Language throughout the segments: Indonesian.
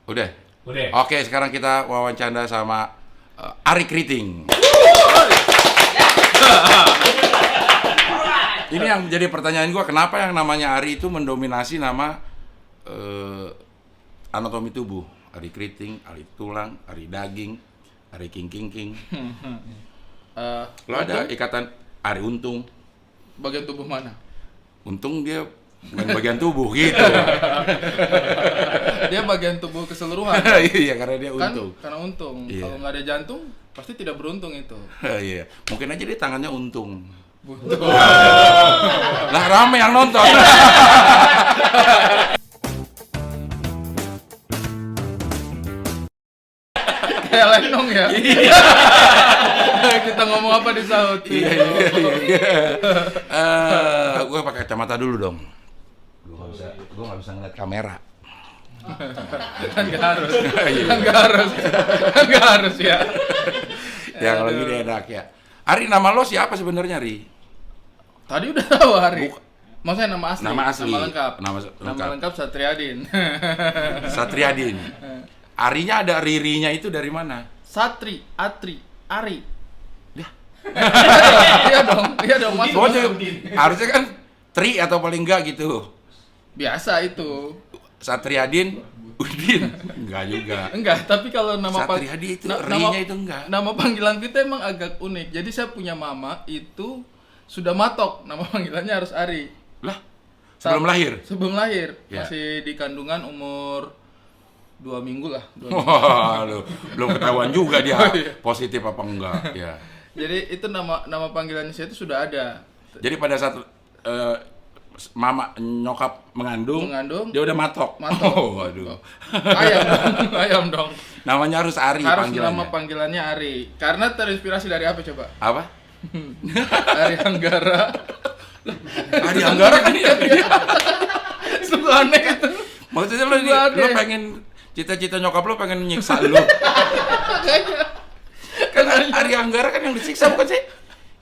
Udah? Udah. Oke, sekarang kita wawancara sama Ari Kriting. Ini yang menjadi pertanyaan gue, kenapa yang namanya Ari itu mendominasi nama anatomi tubuh? Ari Kriting, Ari tulang, Ari daging, Ari king. Lo ada ikatan Ari untung. Bagian tubuh mana? Untung dia bukan bagian tubuh gitu. Dia bagian tubuh keseluruhan. Iya, karena dia Kan untung. karena untung. Iya. Kalau nggak ada jantung, pasti tidak beruntung itu. Iya, mungkin aja dia tangannya untung. Buntung. Lah rame yang nonton. Kayak lenong ya. Kita ngomong apa di saut? Iya. Gue pakai kacamata dulu dong. Gue nggak bisa ngeliat kamera. Kan nggak harus. Kan nggak harus ya. Ya kalau gini enak ya. Ari, nama lo siapa sebenarnya, Ri? Tadi udah tahu Hari. Maksudnya nama asli. Nama asli. Nama lengkap. Nama lengkap Satriadin. Satriadin. Arinya ada ririnya itu dari mana? Satri, Atri, Ari. Ya. Iya dong, masuk. Pokoknya harusnya kan Tri atau paling enggak gitu. Biasa itu. Satriadin, Udin. Enggak juga. Enggak, tapi kalau nama Satriadi itu rinya itu enggak. Nama panggilan kita emang agak unik. Jadi saya punya mama itu sudah matok, nama panggilannya harus Ari. Lah, sebelum lahir? Sebelum lahir, Ya. masih di kandungan umur 2 minggu lah. 2 minggu. Wah, belum ketahuan juga dia positif apa enggak. Ya. Jadi itu nama panggilannya saya itu sudah ada. Jadi pada saat mama nyokap mengandung, dia udah matok. Oh, waduh. Ayam dong. Namanya harus Ari Harus panggilannya. nama panggilannya Ari. Karena terinspirasi dari apa coba? Apa? Ari Anggara. Ari Anggara kan ya. Sungguh aneh itu. Maksudnya lo pengen cita-cita nyokap lo pengen nyiksa lo. Kan Ari Anggara kan yang disiksa bukan sih?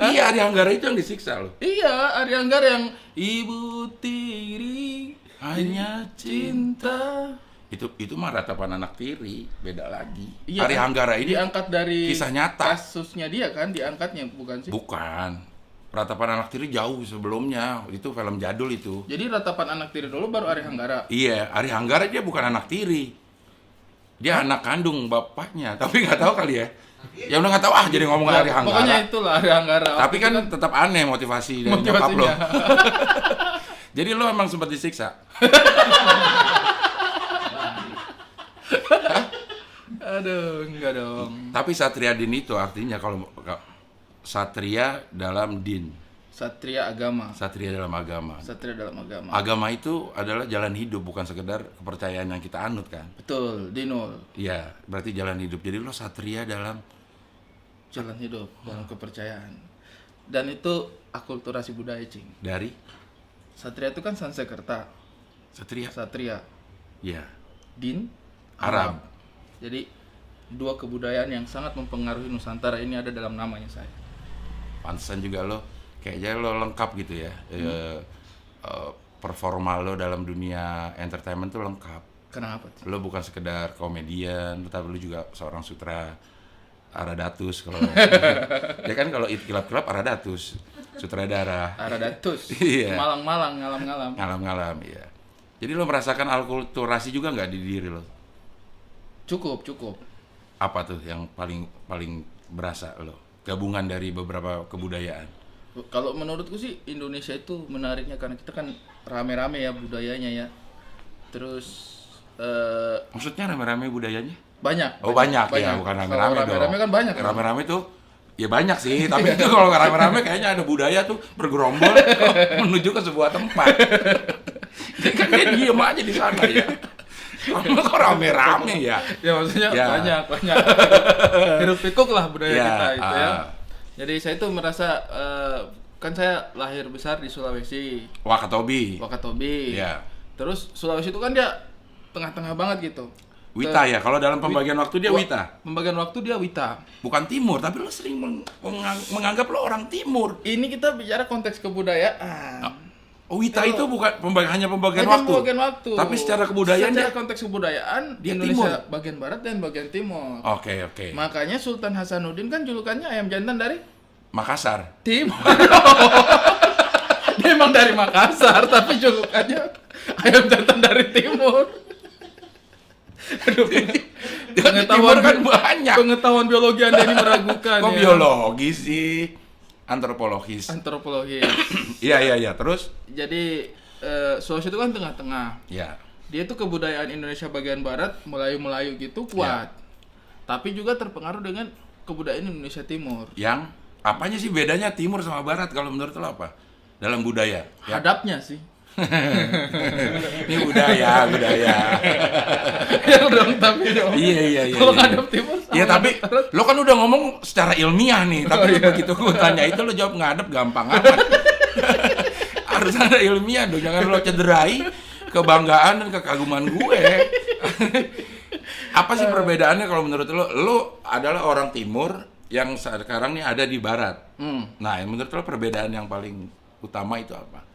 Iya, Ari Anggara itu yang disiksa lo. Iya, Ari Anggara yang Ibu Tiri Hanya cinta. Itu mah ratapan anak tiri, beda lagi. Iya, Ari kan? Anggara ini diangkat dari kisah nyata. kasusnya dia kan, diangkatnya bukan sih? Bukan. Ratapan anak tiri jauh sebelumnya. Itu film jadul itu. Jadi ratapan anak tiri dulu baru Ari Anggara. Iya, Ari Anggara dia bukan anak tiri. Dia anak kandung bapaknya, tapi nggak tahu kali ya. Ya udah nggak tahu jadi ngomong Ari Anggara. Pokoknya itulah Ari Anggara. Tapi kan tetap aneh motivasi dari nyokap lo. Jadi lo emang sempat disiksa. Aduh, enggak dong. Tapi Satriadin itu artinya kalau Satria dalam din, Satria agama. Satria dalam agama. Satria dalam agama. Agama itu adalah jalan hidup, bukan sekedar kepercayaan yang kita anut kan. Betul, Dinul. Iya, berarti jalan hidup. Jadi lo Satria dalam Jalan hidup dalam kepercayaan. Dan itu akulturasi budaya, Cing. dari Satria itu kan Sansekerta. Satria. Satria. Iya. Din Arab. Jadi dua kebudayaan yang sangat mempengaruhi Nusantara ini ada dalam namanya saya. Pantesan juga lo kayaknya lo lengkap gitu ya. Performa lo dalam dunia entertainment tuh lengkap. Kenapa? Lo bukan sekedar komedian, tapi lo juga seorang Aradatus kalau ya kan kalau kilap-kilap Aradatus, sutradara. Aradatus. Iya. Malang-malang, ngalam-ngalam. Ngalam-ngalam, iya. Jadi lo merasakan alkulturasi juga nggak di diri lo? Cukup. Apa tuh yang paling berasa lo? Gabungan dari beberapa kebudayaan. Kalau menurutku sih Indonesia itu menariknya karena kita kan rame-rame ya budayanya ya. Terus Maksudnya rame-rame budayanya? banyak. Oh banyak. Ya, bukan Kalau rame-rame dong. rame-rame kan banyak. Kan? Rame-rame tuh ya banyak sih, tapi itu kalau rame-rame kayaknya ada budaya tuh bergerombol menuju ke sebuah tempat. Dia kan dia diem aja di sana ya. Kok rame-rame ya? Ya maksudnya Ya. banyak. Hiruk pikuk lah budaya Ya, kita itu ya. Jadi saya tuh merasa kan saya lahir besar di Sulawesi, Wakatobi. Wakatobi. Ya. Terus Sulawesi itu kan dia tengah-tengah banget gitu. Wita ya, kalau dalam pembagian waktu dia Wita. Pembagian waktu dia Wita. Bukan timur, tapi lo sering menganggap lo orang timur. Ini kita bicara konteks kebudayaan. Oh, Wita itu bukan hanya pembagian Hanya waktu. pembagian waktu. Tapi secara kebudayaan secara dia konteks kebudayaan dia Indonesia timur. bagian barat dan bagian timur. Oke, oke. Makanya Sultan Hasanuddin kan julukannya ayam jantan dari Makassar. timur. Dia emang dari Makassar tapi julukannya ayam jantan dari timur. Aduh, Timur kan banyak. Pengetahuan biologi Anda ini meragukan. Kok ya. biologi sih? Antropologis. Antropologis. Iya. Terus? Jadi Sulawesi itu kan tengah-tengah. Ya. Dia tuh kebudayaan Indonesia bagian barat, Melayu-Melayu gitu kuat. Tapi juga terpengaruh dengan kebudayaan Indonesia Timur. Yang apanya sih bedanya timur sama barat kalau menurut lo apa? Dalam budaya. Ya. Hadapnya sih. Ini budaya. Ya dong, tapi dong. Iya. Kalau ngadep timur sama Iya, tapi ngadep barat. lo kan udah ngomong secara ilmiah nih, tapi begitu gue tanya itu lo jawab ngadep gampang amat. Harus ada ilmiah dong, jangan lo cederai kebanggaan dan kekaguman gue. Apa sih perbedaannya kalau menurut lo? Lo adalah orang timur yang sekarang nih ada di barat. Nah, menurut lo perbedaan yang paling utama itu apa?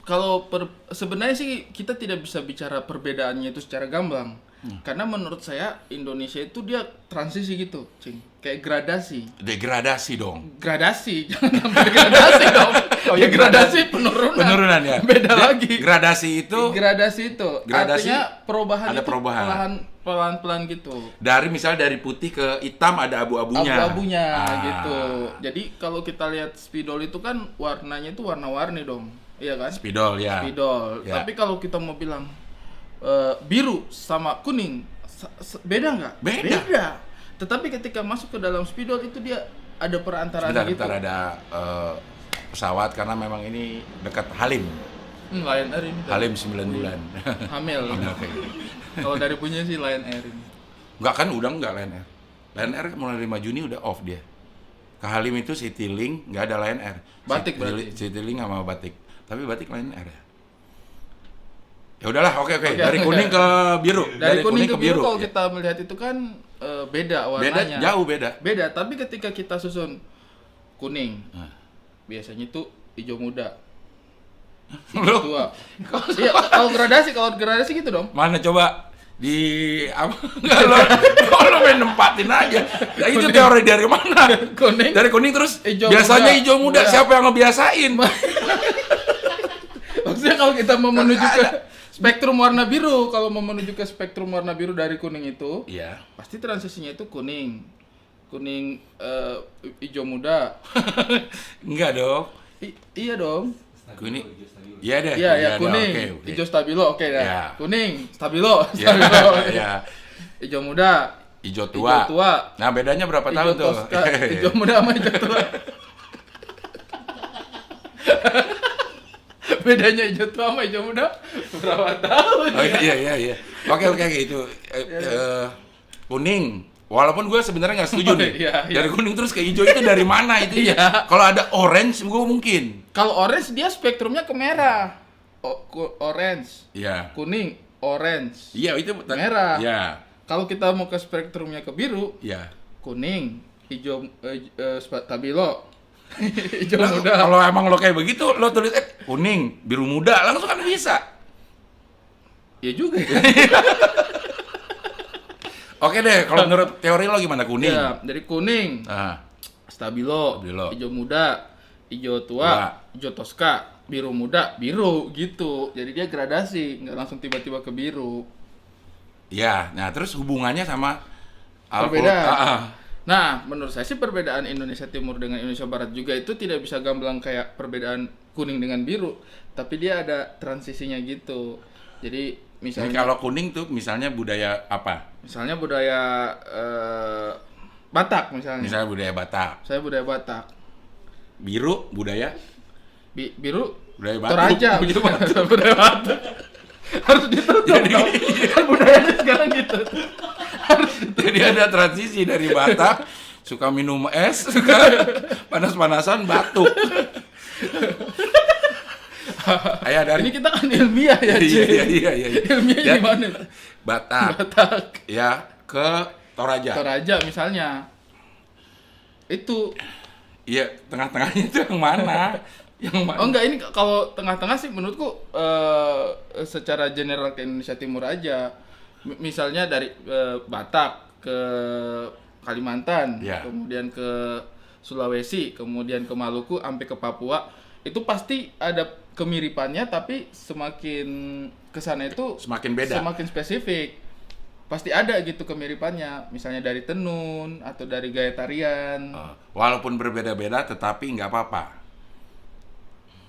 Kalau sebenarnya sih kita tidak bisa bicara perbedaannya itu secara gamblang. Karena menurut saya Indonesia itu dia transisi gitu, Cing. Kayak gradasi. Degradasi dong. Gradasi, jangan sampai degradasi dong. Oh ya, gradasi penurunan. Penurunan ya. Beda lagi. Gradasi itu Gradasi itu Gradasi, artinya perubahan ada itu perubahan. pelan-pelan gitu. dari misalnya dari putih ke hitam ada abu-abunya. Abu-abunya Ah. gitu. Jadi kalau kita lihat spidol itu kan warnanya itu warna-warni dong. Iya kan? Spidol ya. Spidol. Ya. Tapi kalau kita mau bilang biru sama kuning beda nggak? Beda. Tetapi ketika masuk ke dalam spidol itu dia ada perantaraan gitu. Sebentar ada pesawat karena memang ini dekat Halim. Lion Air ini. Halim 9 bulan. Hamil. Oke. Kalau dari punya sih Lion Air ini. Enggak kan udah enggak Lion Air. Lion Air mulai 5 Juni udah off dia. Ke Halim itu Citylink enggak ada Lion Air. Batik berarti. Citylink sama Batik. Tapi Batik Lion Air ya. Ya udahlah, oke. Oke, Dari oke. kuning ke biru. Dari kuning ke biru kalau Ya. kita melihat itu kan beda Beda, warnanya. jauh beda. Beda, tapi ketika kita susun kuning, Nah. biasanya itu hijau muda. Lu Tua. Iya, kalau gradasi gitu dong. mana coba di apa? Enggak lo main nempatin aja. Ya, itu teori dari mana? Kuning. Dari kuning terus Hijau biasanya muda. hijau muda. Muda. Siapa yang ngebiasain? Maksudnya kalau kita mau menuju ke spektrum warna biru, kalau mau menuju ke spektrum warna biru dari kuning itu, Iya. pasti transisinya itu kuning. Kuning hijau muda. Enggak dong. Iya dong. Kuning. Iya deh. Iya, ya, deh, kuning. oke. Hijau stabilo, oke dah. Ya. Kuning, stabilo, Iya, stabilo. iya. Hijau muda, Hijau tua. hijau tua, Nah, bedanya berapa tahun tuh? Tosca, hijau muda sama hijau tua. Bedanya hijau tua sama hijau muda berapa tahun? Oh iya. Oke itu kuning. Walaupun gue sebenarnya nggak setuju Oh, nih. iya. Dari kuning terus ke hijau itu dari mana itu? Iya. Kalau ada orange gue mungkin. Kalau orange dia spektrumnya ke merah. Orange, Iya. kuning, orange. Iya itu Merah. Iya. Kalau kita mau ke spektrumnya ke biru, Iya. kuning, hijau stabilo, hijau Lah, muda. kalau emang lo kayak begitu, lo tulis kuning, biru muda, langsung kan bisa. Ya juga ya. Oke deh, kalau menurut teori lo gimana kuning? Ya, dari kuning, Nah, stabilo, Stabilo. hijau muda, hijau tua, hijau toska, biru muda, biru gitu. Jadi dia gradasi, nggak langsung tiba-tiba ke biru. ya. Nah, terus hubungannya sama Perbedaan. Ah. Nah, menurut saya sih perbedaan Indonesia Timur dengan Indonesia Barat juga itu tidak bisa gamblang kayak perbedaan kuning dengan biru, tapi dia ada transisinya gitu. Jadi Ini misalnya kalau kuning tuh misalnya budaya apa? misalnya budaya Batak misalnya. Misalnya budaya Batak. Saya budaya Batak. Biru budaya Biru budaya Batak. Toraja. Budaya Batak. Budaya Batak. Harus ditutup dong. Kan budayanya sekarang gitu. Jadi ada transisi dari Batak suka minum es, suka panas-panasan batuk. Ayah dari Ini kita kan ilmiah ya, Ci. iya. Ilmiahnya Ya, gimana? Batak Batak. ya ke Toraja. Toraja misalnya. Itu Iya, tengah-tengahnya itu yang mana? Yang mana? Oh enggak, ini kalau tengah-tengah sih menurutku secara general ke Indonesia Timur aja. Misalnya dari Batak ke Kalimantan, Ya. kemudian ke Sulawesi, kemudian ke Maluku, sampai ke Papua, itu pasti ada kemiripannya, tapi semakin kesana itu Semakin beda. semakin spesifik. Pasti ada gitu kemiripannya, misalnya dari tenun atau dari gaya tarian. Walaupun berbeda-beda, tetapi nggak apa-apa.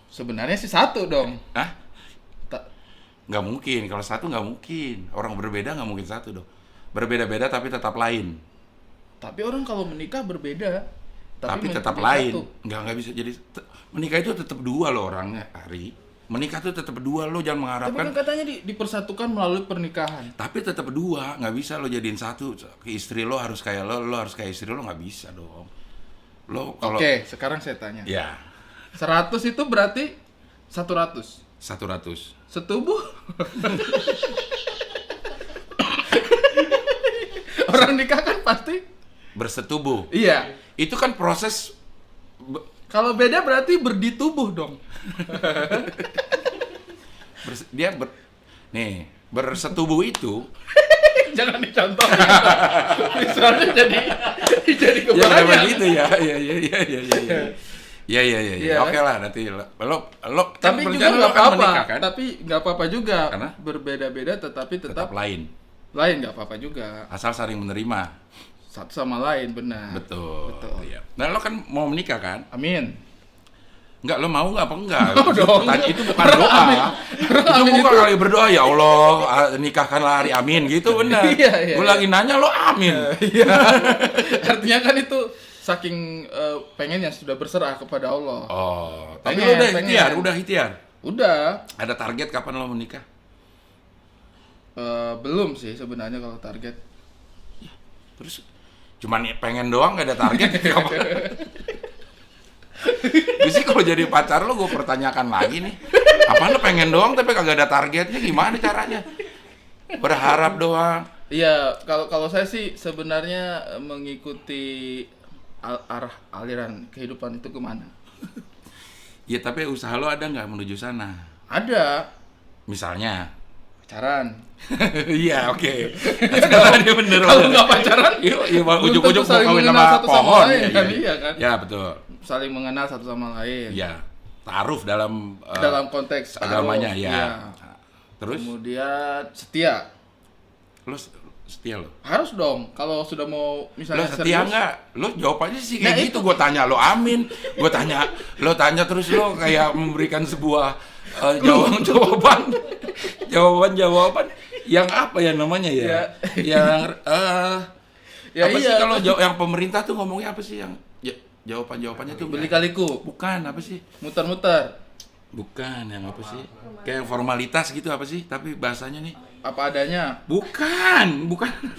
Sebenarnya sih satu dong. Hah? Ta- Nggak mungkin. Kalau satu nggak mungkin. Orang berbeda nggak mungkin satu dong. Berbeda-beda tapi tetap lain. Tapi orang kalau menikah berbeda, Tapi tetap menjadi lain. satu. Nggak bisa jadi. Menikah itu tetap dua loh orangnya, Ari. Menikah itu tetap dua, lo jangan Tapi mengharapkan. kan katanya dipersatukan melalui pernikahan. Tapi tetap dua, nggak bisa lo jadiin satu. Ke istri lo harus kayak lo harus kayak istri lo, nggak bisa dong. Lo kalau Oke, sekarang saya tanya. ya 100 itu berarti 100. 100. Setubuh. Orang nikah kan pasti. Bersetubuh. Iya. Itu kan proses Kalau beda berarti berditubuh dong. nih, bersetubuh itu Jangan dicontoh. Misalnya jadi ya kebanyakan. memang gitu ya. Ya. Iya. Oke lah, nanti lo kan Tapi juga berencana lo nggak akan apa-apa. menikah, kan? Tapi nggak apa-apa juga. Karena? Berbeda-beda tetapi Tetap tetap lain, lain, nggak apa-apa juga. asal saling menerima. Satu sama lain, benar. Betul. Betul. Iya. Nah, lo kan mau menikah kan? Amin. Enggak, lo mau nggak apa enggak? Mau dong. Itu bukan doa. Itu bukan kali berdoa, ya Allah, nikahkanlah Ari, amin gitu, benar. Iya. Gue lagi nanya, lo amin. Iya. Artinya kan itu saking pengennya sudah berserah kepada Allah. Oh, tapi Pengen, lo pengen. udah ikhtiar. Udah. Ada target kapan lo menikah? Belum sih sebenarnya kalau target. Terus cuman pengen doang, gak ada target. Gue sih kalau jadi pacar lo, gue pertanyakan lagi nih, apa lo pengen doang tapi kagak ada targetnya, gimana caranya? Berharap doang. Iya, kalau saya sih sebenarnya mengikuti arah aliran kehidupan itu kemana? Ya tapi usaha lo ada nggak menuju sana? Ada Misalnya? pacaran. Iya, oke. Sekarang dia bener. Kalau nggak pacaran, iya, belum ujuk-ujuk tentu saling mau kawin mengenal sama satu sama pohon. lain, kan? Iya kan? Ya, betul. Saling mengenal satu sama lain. Iya. Ta'aruf dalam Dalam konteks agamanya, taruh, ya. iya. Terus Kemudian setia. lo setia lo? Harus dong. Kalau sudah mau Lo misalnya setia serius, nggak? Lo jawabannya sih kayak Nah, gitu. Gue tanya lo amin. Lo tanya terus lo kayak memberikan sebuah jawaban yang apa ya namanya ya? Yang Ya apa sih iya. kalau yang pemerintah tuh ngomongnya apa sih yang jawabannya tuh Beli-kaliku, bukan apa sih? muter-muter, Bukan yang apa sih? Kayak formalitas gitu apa sih? Tapi bahasanya nih apa adanya. bukan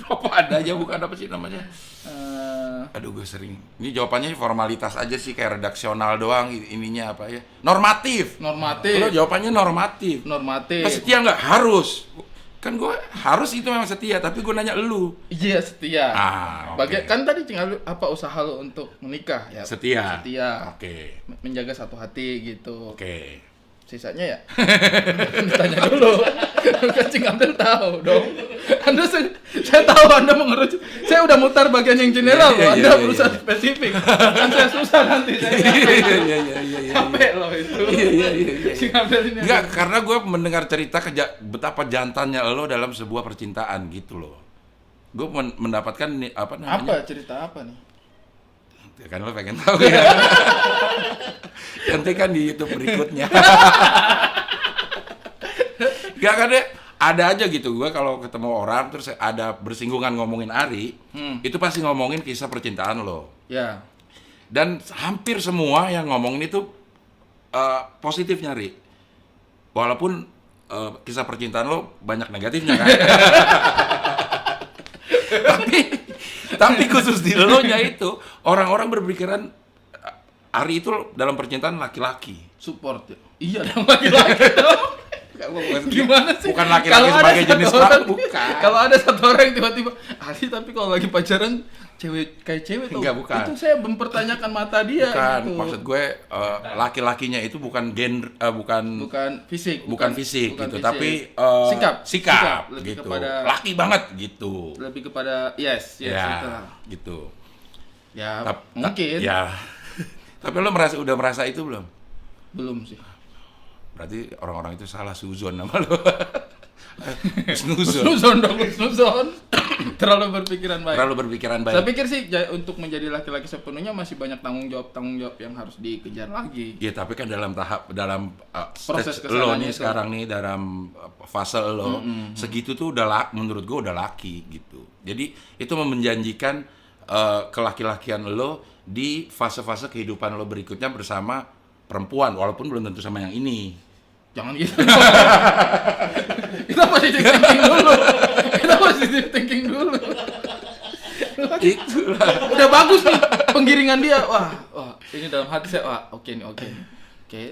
apa adanya, bukan apa sih namanya? Aduh, gue sering. Ini jawabannya formalitas aja sih, kayak redaksional doang ininya apa ya? Normatif. Normatif. Lo jawabannya normatif. Normatif. Lo setia nggak? Harus. Kan gue harus itu memang setia, tapi gue nanya elu. Iya, setia. Oke. Kan tadi tinggal apa usaha lo untuk menikah ya? Setia. Setia. Oke. Menjaga satu hati gitu. Oke. Sisanya ya ditanya dulu. Kan Cing Abdel tahu dong. Saya tahu Anda mengerucut. Saya udah mutar bagian yang general loh. Anda berusaha spesifik. Kan saya susah nanti saya. Iya. Sampai loh itu. Iya. Cing Abdel ini. Enggak, karena gue mendengar cerita betapa jantannya lo dalam sebuah percintaan gitu loh. Gue mendapatkan apa namanya? Apa cerita apa nih? Ya kan lo pengen tahu ya. Nanti kan di YouTube berikutnya. Gak kan deh, ada aja gitu. Gue kalau ketemu orang terus ada bersinggungan ngomongin Ari, itu pasti ngomongin kisah percintaan lo. Ya. Dan hampir semua yang ngomongin itu positif nyari. Walaupun kisah percintaan lo banyak negatifnya kan. Tapi khusus di lo nya itu orang-orang berpikiran Ari itu dalam percintaan laki-laki. Support ya. Iya dong laki-laki dong. Gimana sih? Bukan laki-laki Kalau ada sebagai satu jenis orang- kelamin, bukan. Kalau ada satu orang yang tiba-tiba, Ali tapi kalau lagi pacaran kayak cewek tuh. Enggak, bukan. Itu saya mempertanyakan mata dia Bukan, gitu. maksud gue laki-lakinya itu bukan bukan fisik, bukan fisik bukan gitu, fisik. tapi sikap lebih gitu. kepada Laki banget gitu. lebih kepada yes, Ya, itulah. gitu. Ya, Tap- mungkin Ya. Tapi lo udah merasa itu belum? belum sih. Berarti orang-orang itu salah suzon nama lo. Snuzon. Snuzon dong, snuzon. Terlalu berpikiran baik. Terlalu berpikiran Saya baik. pikir sih untuk menjadi laki-laki sepenuhnya masih banyak tanggung jawab yang harus dikejar lagi. Ya tapi kan dalam Proses stage lo kesananya nih itu. sekarang nih dalam fase lo segitu tuh menurut gue udah laki gitu. Jadi itu menjanjikan kelaki-lakian lo di fase-fase kehidupan lo berikutnya bersama perempuan walaupun belum tentu sama yang ini. Jangan gitu. Kita positive thinking dulu. Kita positive thinking dulu. Itulah. Udah bagus nih penggiringan dia. Wah, ini dalam hati saya, oke nih, oke. Oke.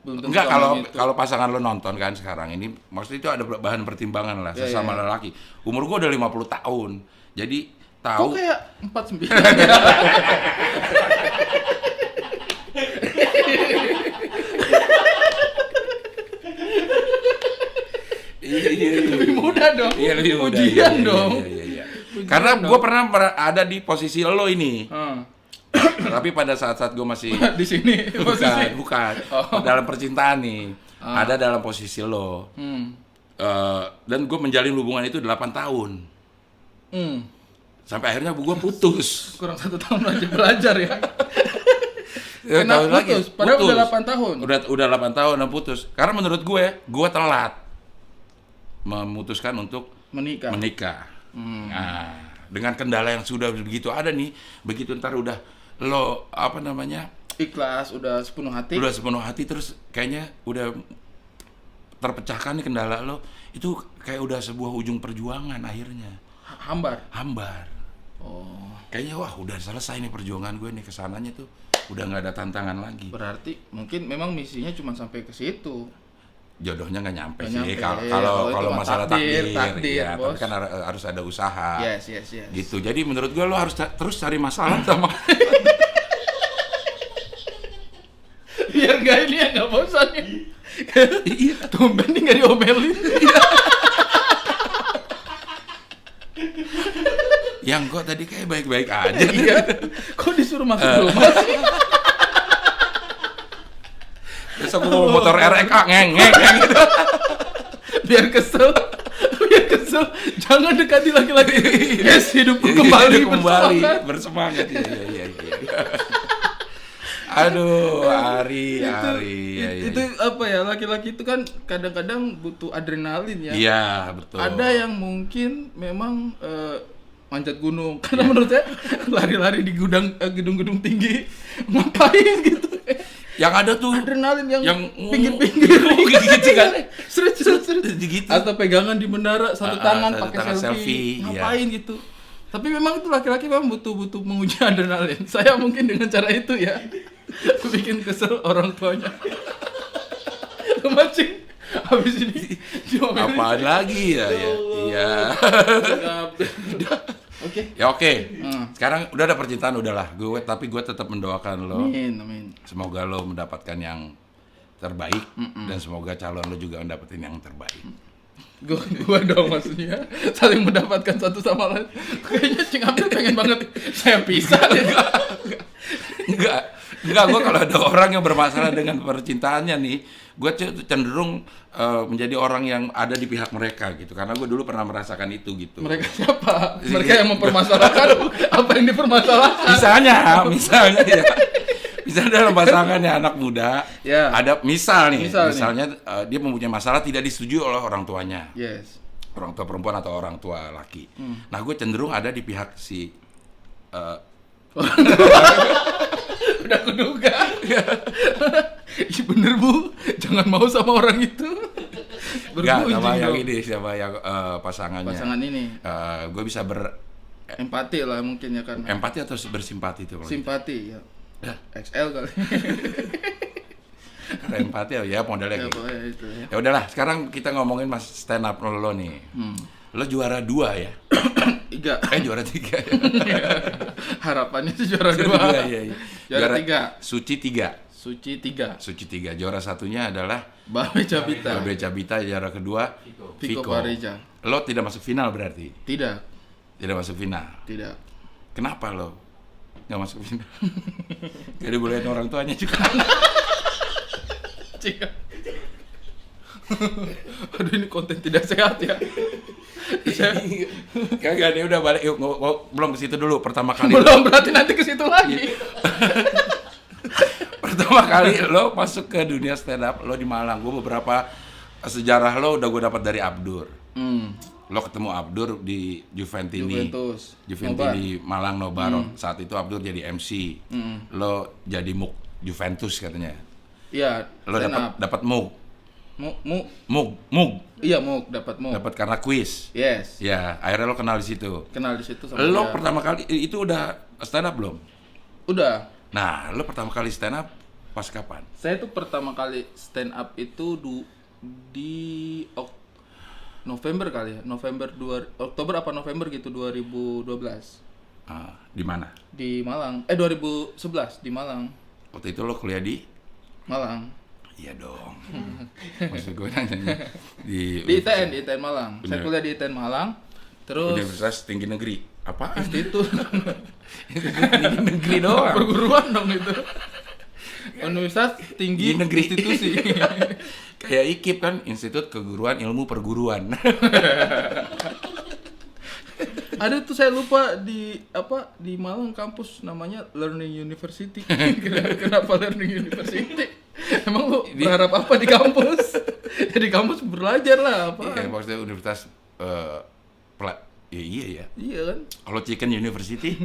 Belum tentu Enggak, sama gitu. kalau pasangan lo nonton kan sekarang ini, maksudnya itu ada bahan pertimbangan lah Ya, sesama ya. lelaki. Umur gue udah 50 tahun. Jadi Kok tahu kayak 49 ya? Lebih muda dong. Iya, lebih muda. Ujian Iya, dong. Iya. Karena gue pernah ada di posisi lo ini. Hmm. Tapi pada saat-saat gue masih Di sini posisi. bukan. Oh. Dalam percintaan nih. Ada dalam posisi lo. Hmm. Dan gue menjalin hubungan itu 8 tahun. Hmm. Sampai akhirnya gue putus. Kurang 1 tahun aja belajar ya. Ya, Kenapa tahun lagi, putus? Padahal putus. udah 8 tahun. Udah 8 tahun dan putus. Karena menurut gue telat memutuskan untuk Menikah. menikah. Nah, dengan kendala yang sudah begitu ada nih, begitu ntar udah lo Ikhlas, udah sepenuh hati. udah sepenuh hati terus kayaknya udah terpecahkan nih kendala lo, itu kayak udah sebuah ujung perjuangan akhirnya. Hambar. Oh, Kayaknya wah udah selesai nih perjuangan gue nih, kesananya tuh udah nggak ada tantangan lagi. berarti mungkin memang misinya cuma sampai ke situ. Jodohnya nggak nyampe Nggak sih nyampe. kalau Kalau itu kalau mah masalah takdir, ya, bos. tapi kan harus ada usaha. Yes. Gitu. Jadi menurut gue lo harus terus cari masalah sama Biar gak ini ya nggak bosan ya. Iya. Tumben nih nggak diomelin. yang kok tadi kayak baik-baik aja. Iya. Kok disuruh masuk rumah sih? Besok gue mau motor RXA ngeng gitu. Biar kesel. Jangan dekati laki-laki. Yes, hidupku kembali bersemangat. bersemangat. Iya. Aduh, Ari. Itu apa ya, laki-laki itu kan kadang-kadang butuh adrenalin ya. Iya, betul. Ada yang mungkin memang manjat gunung, karena menurut saya lari-lari di gedung-gedung tinggi ngapain gitu. Yang ada tuh Adrenalin yang pinggir-pinggir gitu kan. Seret. Gitu. Atau pegangan di menara satu tangan satu pakai tangan selfie. selfie, Ngapain gitu. Tapi memang itu laki-laki memang butuh menguji adrenalin. Saya mungkin dengan cara itu ya bikin kesel orang tuanya. Mancing habis ini diomelin. Apaan lagi ya? Iya. Oke. Ya oke. Sekarang udah ada percintaan udahlah. Tapi gue tetap mendoakan lo. Amin. Semoga lo mendapatkan yang terbaik dan semoga calon lo juga mendapatkan yang terbaik. Gua dong maksudnya saling mendapatkan satu sama lain. Kayaknya Cing Abdul pengen banget saya pisah deh. Enggak, gue kalau ada orang yang bermasalah dengan percintaannya nih, gue cenderung menjadi orang yang ada di pihak mereka gitu, karena gue dulu pernah merasakan itu gitu. Mereka siapa? Mereka yang mempermasalahkan apa yang dipermasalahkan. Misalnya ya. Misalnya dalam pasangannya anak muda, Ya. ada misalnya dia mempunyai masalah tidak disetujui oleh orang tuanya, Yes. orang tua perempuan atau orang tua laki. Nah, gue cenderung ada di pihak si Udah kuduga. Iya bener Bu, jangan mau sama orang itu. Enggak, sama yang dong. ini, sama yang pasangannya. Pasangan ini Gue bisa empati lah mungkin ya kan. berempati atau bersimpati itu. Simpati ya. XL kali. Empati ya modelnya Ya, gitu. pokoknya itu ya. Ya udahlah, sekarang kita ngomongin mas stand up lo nih. Lo juara 2 ya? Tiga. Juara 3 ya? Harapannya itu juara 2. Iya. Juara 3. Suci 3. Suci 3. Suci 3. Juara satunya adalah Babe Cabita. Babe Cabita. Juara kedua Viko Pareja. Lo tidak masuk final berarti? Tidak. Tidak masuk final. Tidak. Kenapa lo nggak masuk final? Jadi bolehin orang tuanya juga. Cika. Aduh, ini konten tidak sehat ya. Kagak nih, udah balik. Yuk, belum ke situ dulu. Pertama kali Belum, berarti nanti ke situ lagi. pertama kali lo masuk ke dunia stand up lo di Malang. Gue beberapa sejarah lo udah gue dapat dari Abdur. Lo ketemu Abdur di Juventini Nobar. di Malang Nobar. Saat itu Abdur jadi MC. Lo jadi muk Juventus katanya. Iya. Lo dapat muk. Iya, dapat mug. Dapat karena kuis. Yes. Ya, akhirnya lo kenal di situ. Kenal di situ sama Lo dia. pertama kali itu udah stand up belum? Udah. Nah, lo pertama kali stand up pas kapan? Saya tuh pertama kali stand up itu di November kali ya. Oktober apa November gitu 2012. Di mana? Di Malang. 2011 di Malang. Waktu itu lo kuliah di? Malang. Iya dong. Maksud gue nanya Di ITN Malang. Saya kuliah di ITN Malang. Terus Universitas Tinggi Negeri. Apa? itu Tinggi Negeri doang. perguruan dong itu. Universitas Tinggi Negeri. Institusi. Kayak IKIP kan, Institut Keguruan Ilmu Perguruan. Ada tuh, saya lupa di Malang kampus namanya Learning University. Kenapa Learning University? Emang lu berharap apa di kampus? Ya di kampus belajar lah apa? Iya, maksudnya universitas iya ya. Iya kan? Kalau Chicken University,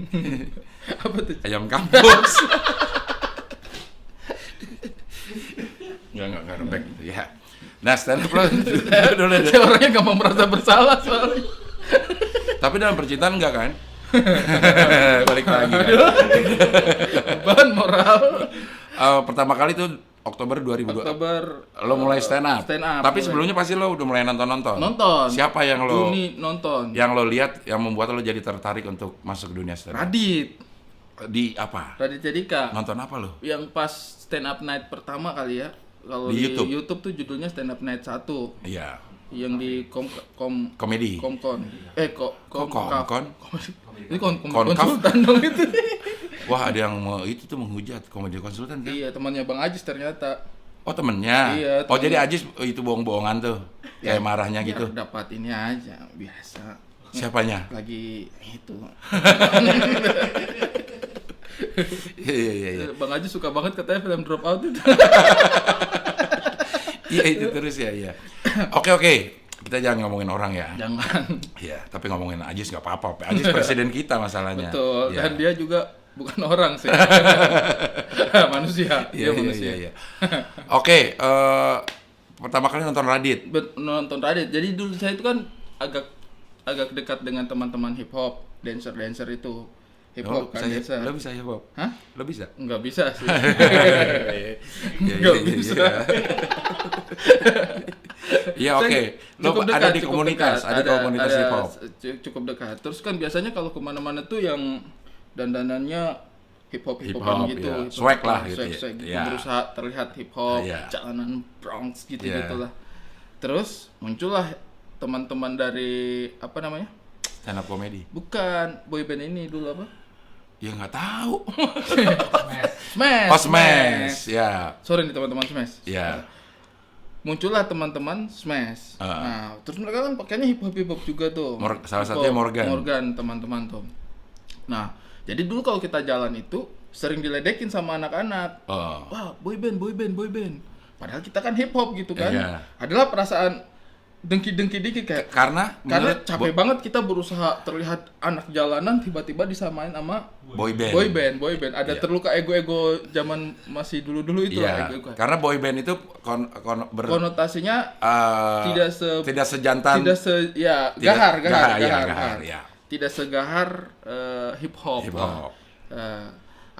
Apa tuh? ayam kampus. Enggak rebek gitu ya. Nah, stand up lo dulu. Saya orangnya gak mau merasa bersalah soalnya. Tapi dalam percintaan enggak kan? Balik lagi kan. Beban moral. Pertama kali tuh Oktober 2002. Oktober Lo mulai stand up. Tapi mulai. sebelumnya pasti lo udah mulai nonton. Nonton. Siapa yang lo Juni nonton. yang lo lihat yang membuat lo jadi tertarik untuk masuk ke dunia stand up? Radit Di apa? Jadika. Nonton apa lo? Yang pas stand up night pertama kali ya. Kalau Di di YouTube? YouTube tuh judulnya stand up night 1. Iya. Yang di Komedi. Komkon. Komkon? Ini Konkaf? konsultan dong itu. Wah, ada yang mau itu tuh menghujat komedi konsultan kan? Iya, temannya Bang Ajis ternyata. Oh, temennya? Iya, Oh, temen. jadi Ajis itu bohong-bohongan tuh? Kayak marahnya gitu? Ya, dapat ini aja, biasa. Siapanya? Lagi itu. Iya. Bang Ajis suka banget katanya film Drop Out itu. Iya, itu terus ya. Oke. Kita jangan ngomongin orang ya. Jangan. Iya, tapi ngomongin Ajis nggak apa-apa. Ajis presiden kita masalahnya. Betul. Iya. Dan dia juga bukan orang sih. Manusia. Dia manusia. Iya. Oke, pertama kali nonton Radit. Nonton Radit. Jadi dulu saya itu kan agak dekat dengan teman-teman hip hop, dancer itu. Hip hop kan dancer. Lo bisa hip hop? Hah? Lo bisa? Enggak bisa sih. Nggak bisa. Iya, oke. Lo ada di komunitas, ada komunitas hip hop. Cukup dekat. Terus kan biasanya kalau kemana-mana tuh yang dandanannya hip hop Hip-hop, gitu. ya. Hip-hop, Swag lah gitu ya. swag gitu. Ya. Berusaha terlihat hip hop, Ya. jalanan Bronx gitu Ya. gitulah. Terus muncullah teman-teman dari apa namanya? Stand up comedy. Bukan boyband ini dulu apa? Ya nggak tahu. Smash. Oh, Smash. Ya. Sorry nih teman-teman Smash. Ya. Muncullah teman-teman Smash. Nah, terus mereka kan pakainya hip hop juga tuh. Salah satunya Morgan. Morgan teman-teman tuh. Nah, jadi dulu kalau kita jalan itu sering diledekin sama anak-anak. Oh. Wah, boyband. Padahal kita kan hip hop gitu kan. Iya. Adalah perasaan dengki-dengki dikit kayak Karena capek banget kita berusaha terlihat anak jalanan tiba-tiba disamain sama boyband. boyband. Ada terluka ego-ego zaman masih dulu-dulu itu Iya. ego-ego. Karena boyband itu Konotasinya tidak sejantan. gahar. Ya. Tidak segahar hip hop. Hip hop.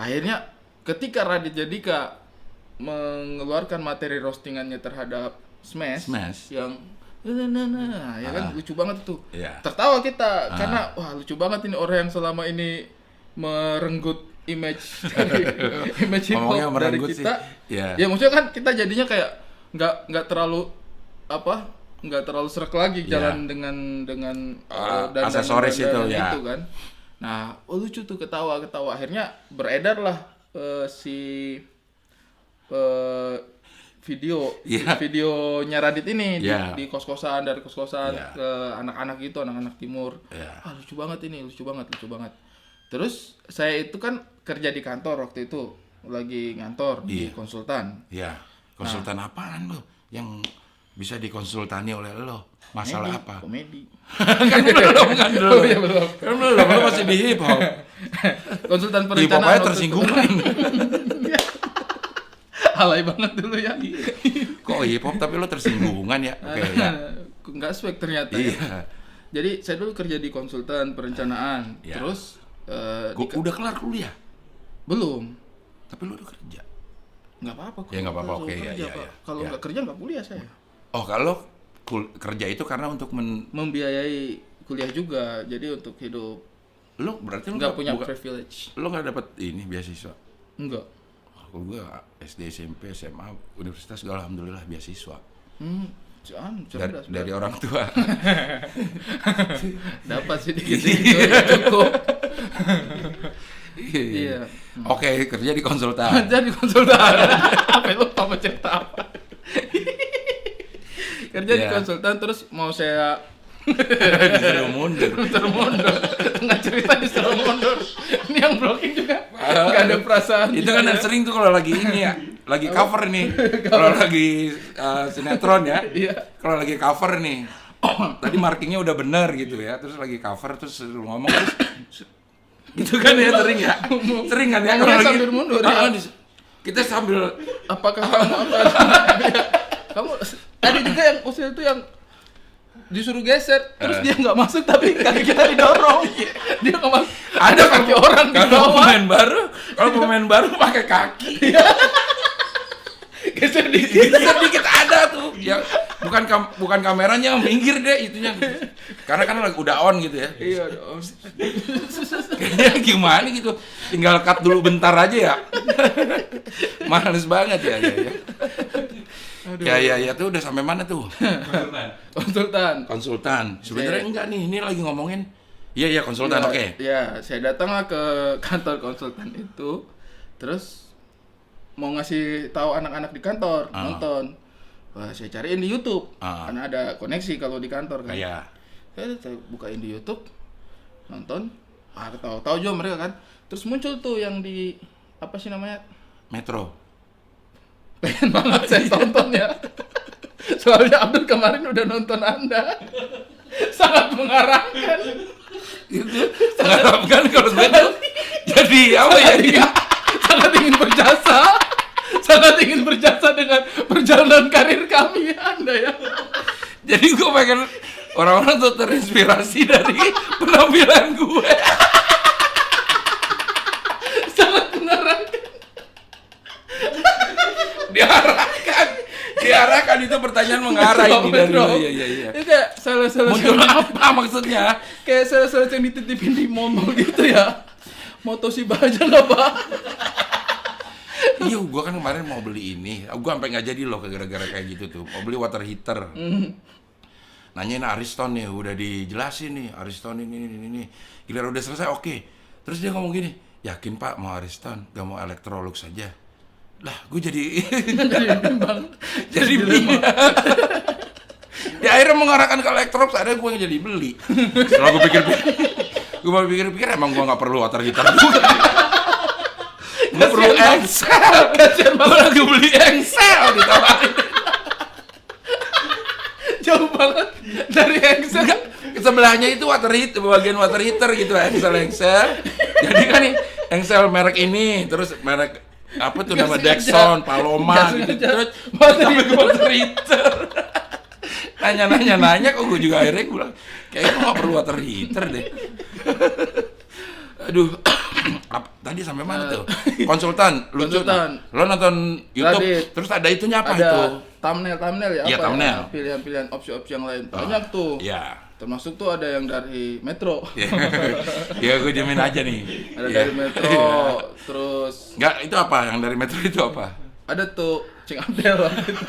Akhirnya ketika Radit Djadika mengeluarkan materi roastingannya terhadap Smash. yang ya kan lucu banget tuh. Tertawa kita karena wah lucu banget ini orang yang selama ini merenggut image hip hop dari kita. Ya maksudnya kan kita jadinya kayak nggak terlalu serak lagi jalan dengan dan aksesoris itu ya. Gitu kan. Nah, lucu tuh ketawa akhirnya beredar lah videonya Radit ini di kos-kosan dari kos-kosan ke anak-anak gitu, anak-anak timur. Lucu banget. Terus saya itu kan kerja di kantor waktu itu, lagi ngantor di konsultan. Konsultan apaan lo yang bisa dikonsultani oleh lo? Masalah apa? Komedi. Kan belum. Kan belum, lo masih di hip hop. Konsultan perencanaan. Hip hop aja tersinggungan. Alay banget dulu ya. Kok hip hop tapi lo tersinggungan ya? Oke ya. Nggak swag ternyata ya. Jadi saya dulu kerja di konsultan perencanaan. Terus udah kelar kuliah? Belum. Tapi lo udah kerja? Nggak apa-apa. Ya nggak apa-apa, oke ya. Kalau nggak kerja nggak kuliah saya. Oh, kalau kerja itu karena untuk membiayai kuliah juga, jadi untuk hidup. Lo berarti lo nggak punya privilege. Lo nggak dapat ini beasiswa? Enggak. Kalau gue SD, SMP, SMA, universitas gue alhamdulillah beasiswa. Cerdas. Dari orang tua. Dapat sih dikit-dikit ya cukup. Iya. Oke, kerja di konsultan. Kerja di konsultan. Apa lu apa cerita apa? Kerja di konsultan terus mau saya disuruh mundur. Tengah cerita disuruh mundur. Ini yang blocking juga. Enggak ada perasaan. Itu kan yang sering tuh kalau lagi ini ya. Lagi cover nih. Kalau lagi sinetron ya. Kalau lagi cover nih. Tadi markingnya udah bener gitu ya. Terus lagi cover terus ngomong terus gitu kan ya sering kan ya kalau sambil mundur ya. Kita sambil apakah kamu tadi juga yang usil itu yang disuruh geser terus dia nggak masuk tapi kaki kita didorong dia nggak masuk ada kaki orang di bawah. Kalau pemain baru pakai kaki geser dikit ada tuh ya bukan kameranya minggir deh itunya karena kan udah on gitu ya. Iya on. Kayaknya gimana gitu tinggal cut dulu bentar aja ya. Males banget ya. Ya tuh udah sampai mana tuh? Konsultan. Sebenarnya enggak nih, ini lagi ngomongin. Iya konsultan, oke. Iya, saya datanglah ke kantor konsultan itu, terus mau ngasih tahu anak-anak di kantor nonton. Wah, saya cariin di YouTube, karena ada koneksi kalau di kantor kan. Iya. Saya bukain di YouTube, nonton. Tahu juga mereka kan. Terus muncul tuh yang di apa sih namanya? Metro. Pengen banget saya tonton ya. Soalnya Abdul kemarin udah nonton Anda. Sangat mengarahkan. Itu mengharapkan kalau gue tuh jadi apa ya? Sangat ingin berjasa dengan perjalanan karir kami Anda ya. Jadi gue pengen orang-orang tuh terinspirasi dari penampilan gue. Sangat mengarahkan. Diarahkan itu pertanyaan mengarah ini dari iya. Itu kayak sales muncul apa maksudnya? Kayak sales yang dititipin di mall gitu ya. Mau Toshiba aja nggak Pak? Iya, gue kan kemarin mau beli ini. Gue sampai nggak jadi loh gara-gara kayak gitu tuh. Mau beli water heater. Nanyain Ariston nih, udah dijelasin nih Ariston ini. Giliran udah selesai, oke. Terus dia ngomong gini, yakin Pak mau Ariston, gak mau Electrolux aja. Lah, gue jadi bimbang. jadi bingung. Ya akhirnya mengarahkan ke Electrolux, ada gue yang jadi beli. Setelah gue pikir-pikir emang gue nggak perlu water heater juga. Gue perlu Excel. Gue lagi beli Excel ditawarin. Jauh banget dari Excel. Sebelahnya itu bagian water heater gitu, Excel. Jadi kan nih Excel merek ini, terus merek apa tuh nama Dexon, Paloma gitu. Terus sampai ke water heater. Nanya kok gue juga akhirnya gue bilang kayaknya gue gak perlu water heater deh. Aduh, tadi sampai mana tuh? Konsultan, lucu. Konsultan. Lo nonton YouTube, Radit. terus ada itunya apa Ada itu? thumbnail ya, Iya, apa thumbnail. ya, pilihan-pilihan opsi-opsi yang lain. Banyak tuh. Iya. Termasuk tuh ada yang dari Metro. Ya gue jamin aja nih. Ada Iya. dari Metro, terus Enggak, itu apa? Yang dari Metro itu apa? ada tuh Cing Abdel waktu itu.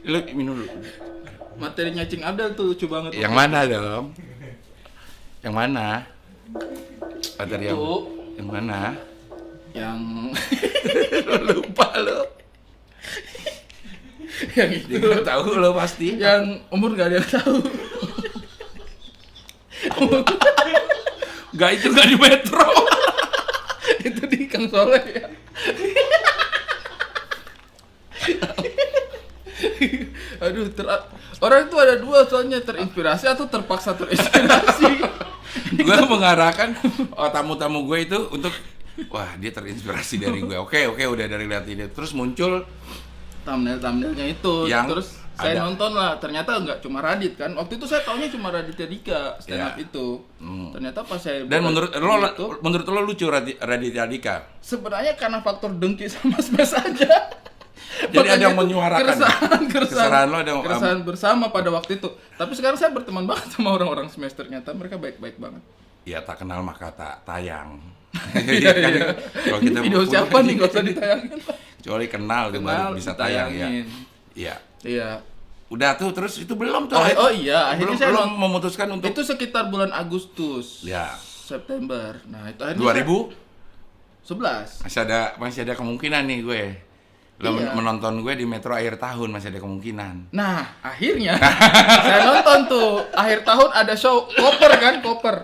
Lu minum dulu. Materinya Cing Abdel tuh lucu banget. Yang mana dong? Yang mana? Materi yang, Itu. yang mana? Yang Lupa lo. yang itu. Dia nggak tahu lo pasti. Yang umur gak ada yang tahu. Enggak, itu enggak di Metro. Itu di Kang Soleh ya. Aduh, orang itu ada dua soalnya, terinspirasi atau terpaksa terinspirasi. Gue mengarahkan tamu-tamu gue itu untuk wah dia terinspirasi dari gue. Oke, udah dari lihat ini. Terus muncul Thumbnailnya itu, Yang terus saya ada. nonton lah. Ternyata nggak cuma Radit kan. Waktu itu saya taunya cuma Raditya Dika stand up Ya. itu. Ternyata pas saya dan buka menurut YouTube, lo lucu Raditya Dika. sebenarnya karena faktor dengki sama smash aja. Jadi ada yang Makanya itu menyuarakan. keresahan lo ada yang keresahan bersama pada waktu itu. Tapi sekarang saya berteman banget sama orang-orang smash, ternyata mereka baik-baik banget. ya tak kenal maka tak tayang. Iya, Kan, iya. kalau kita Video siapa nih, nggak usah ditayangin. kecuali kenal tuh baru bisa tayang ya. ditayangin. Iya. Iya. Udah tuh terus itu belum tuh. Oh iya, akhirnya belum, saya belum memutuskan untuk itu sekitar bulan Agustus. Ya. September. Nah, itu akhirnya 2011 11. masih ada kemungkinan nih gue. Lo Iya. menonton gue di Metro akhir tahun masih ada kemungkinan. Nah, akhirnya saya nonton tuh akhir tahun ada show koper kan, koper.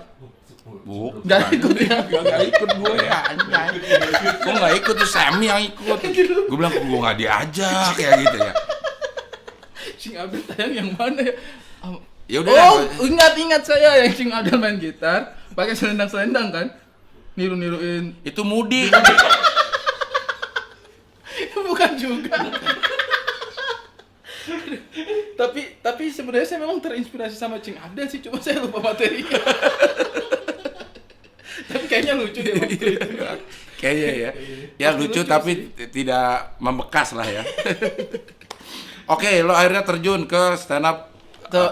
Gak ikut ya? Gak ikut gue ya, anjay. Gue gak ikut tuh Sammy yang ikut. Gue bilang gue gak diajak kayak gitu ya. Cing Abdel tayang yang mana ya? Ya udah. Oh, ingat saya yang Cing Abdel main gitar, pakai selendang-selendang kan? Niru-niruin. Itu mudik. Bukan juga. tapi sebenarnya saya memang terinspirasi sama Cing Abdel sih, cuma saya lupa materinya. Tapi kayaknya lucu deh waktu itu. Kayaknya ya. Ya lucu tapi tidak membekas lah ya. Oke, lo akhirnya terjun ke stand up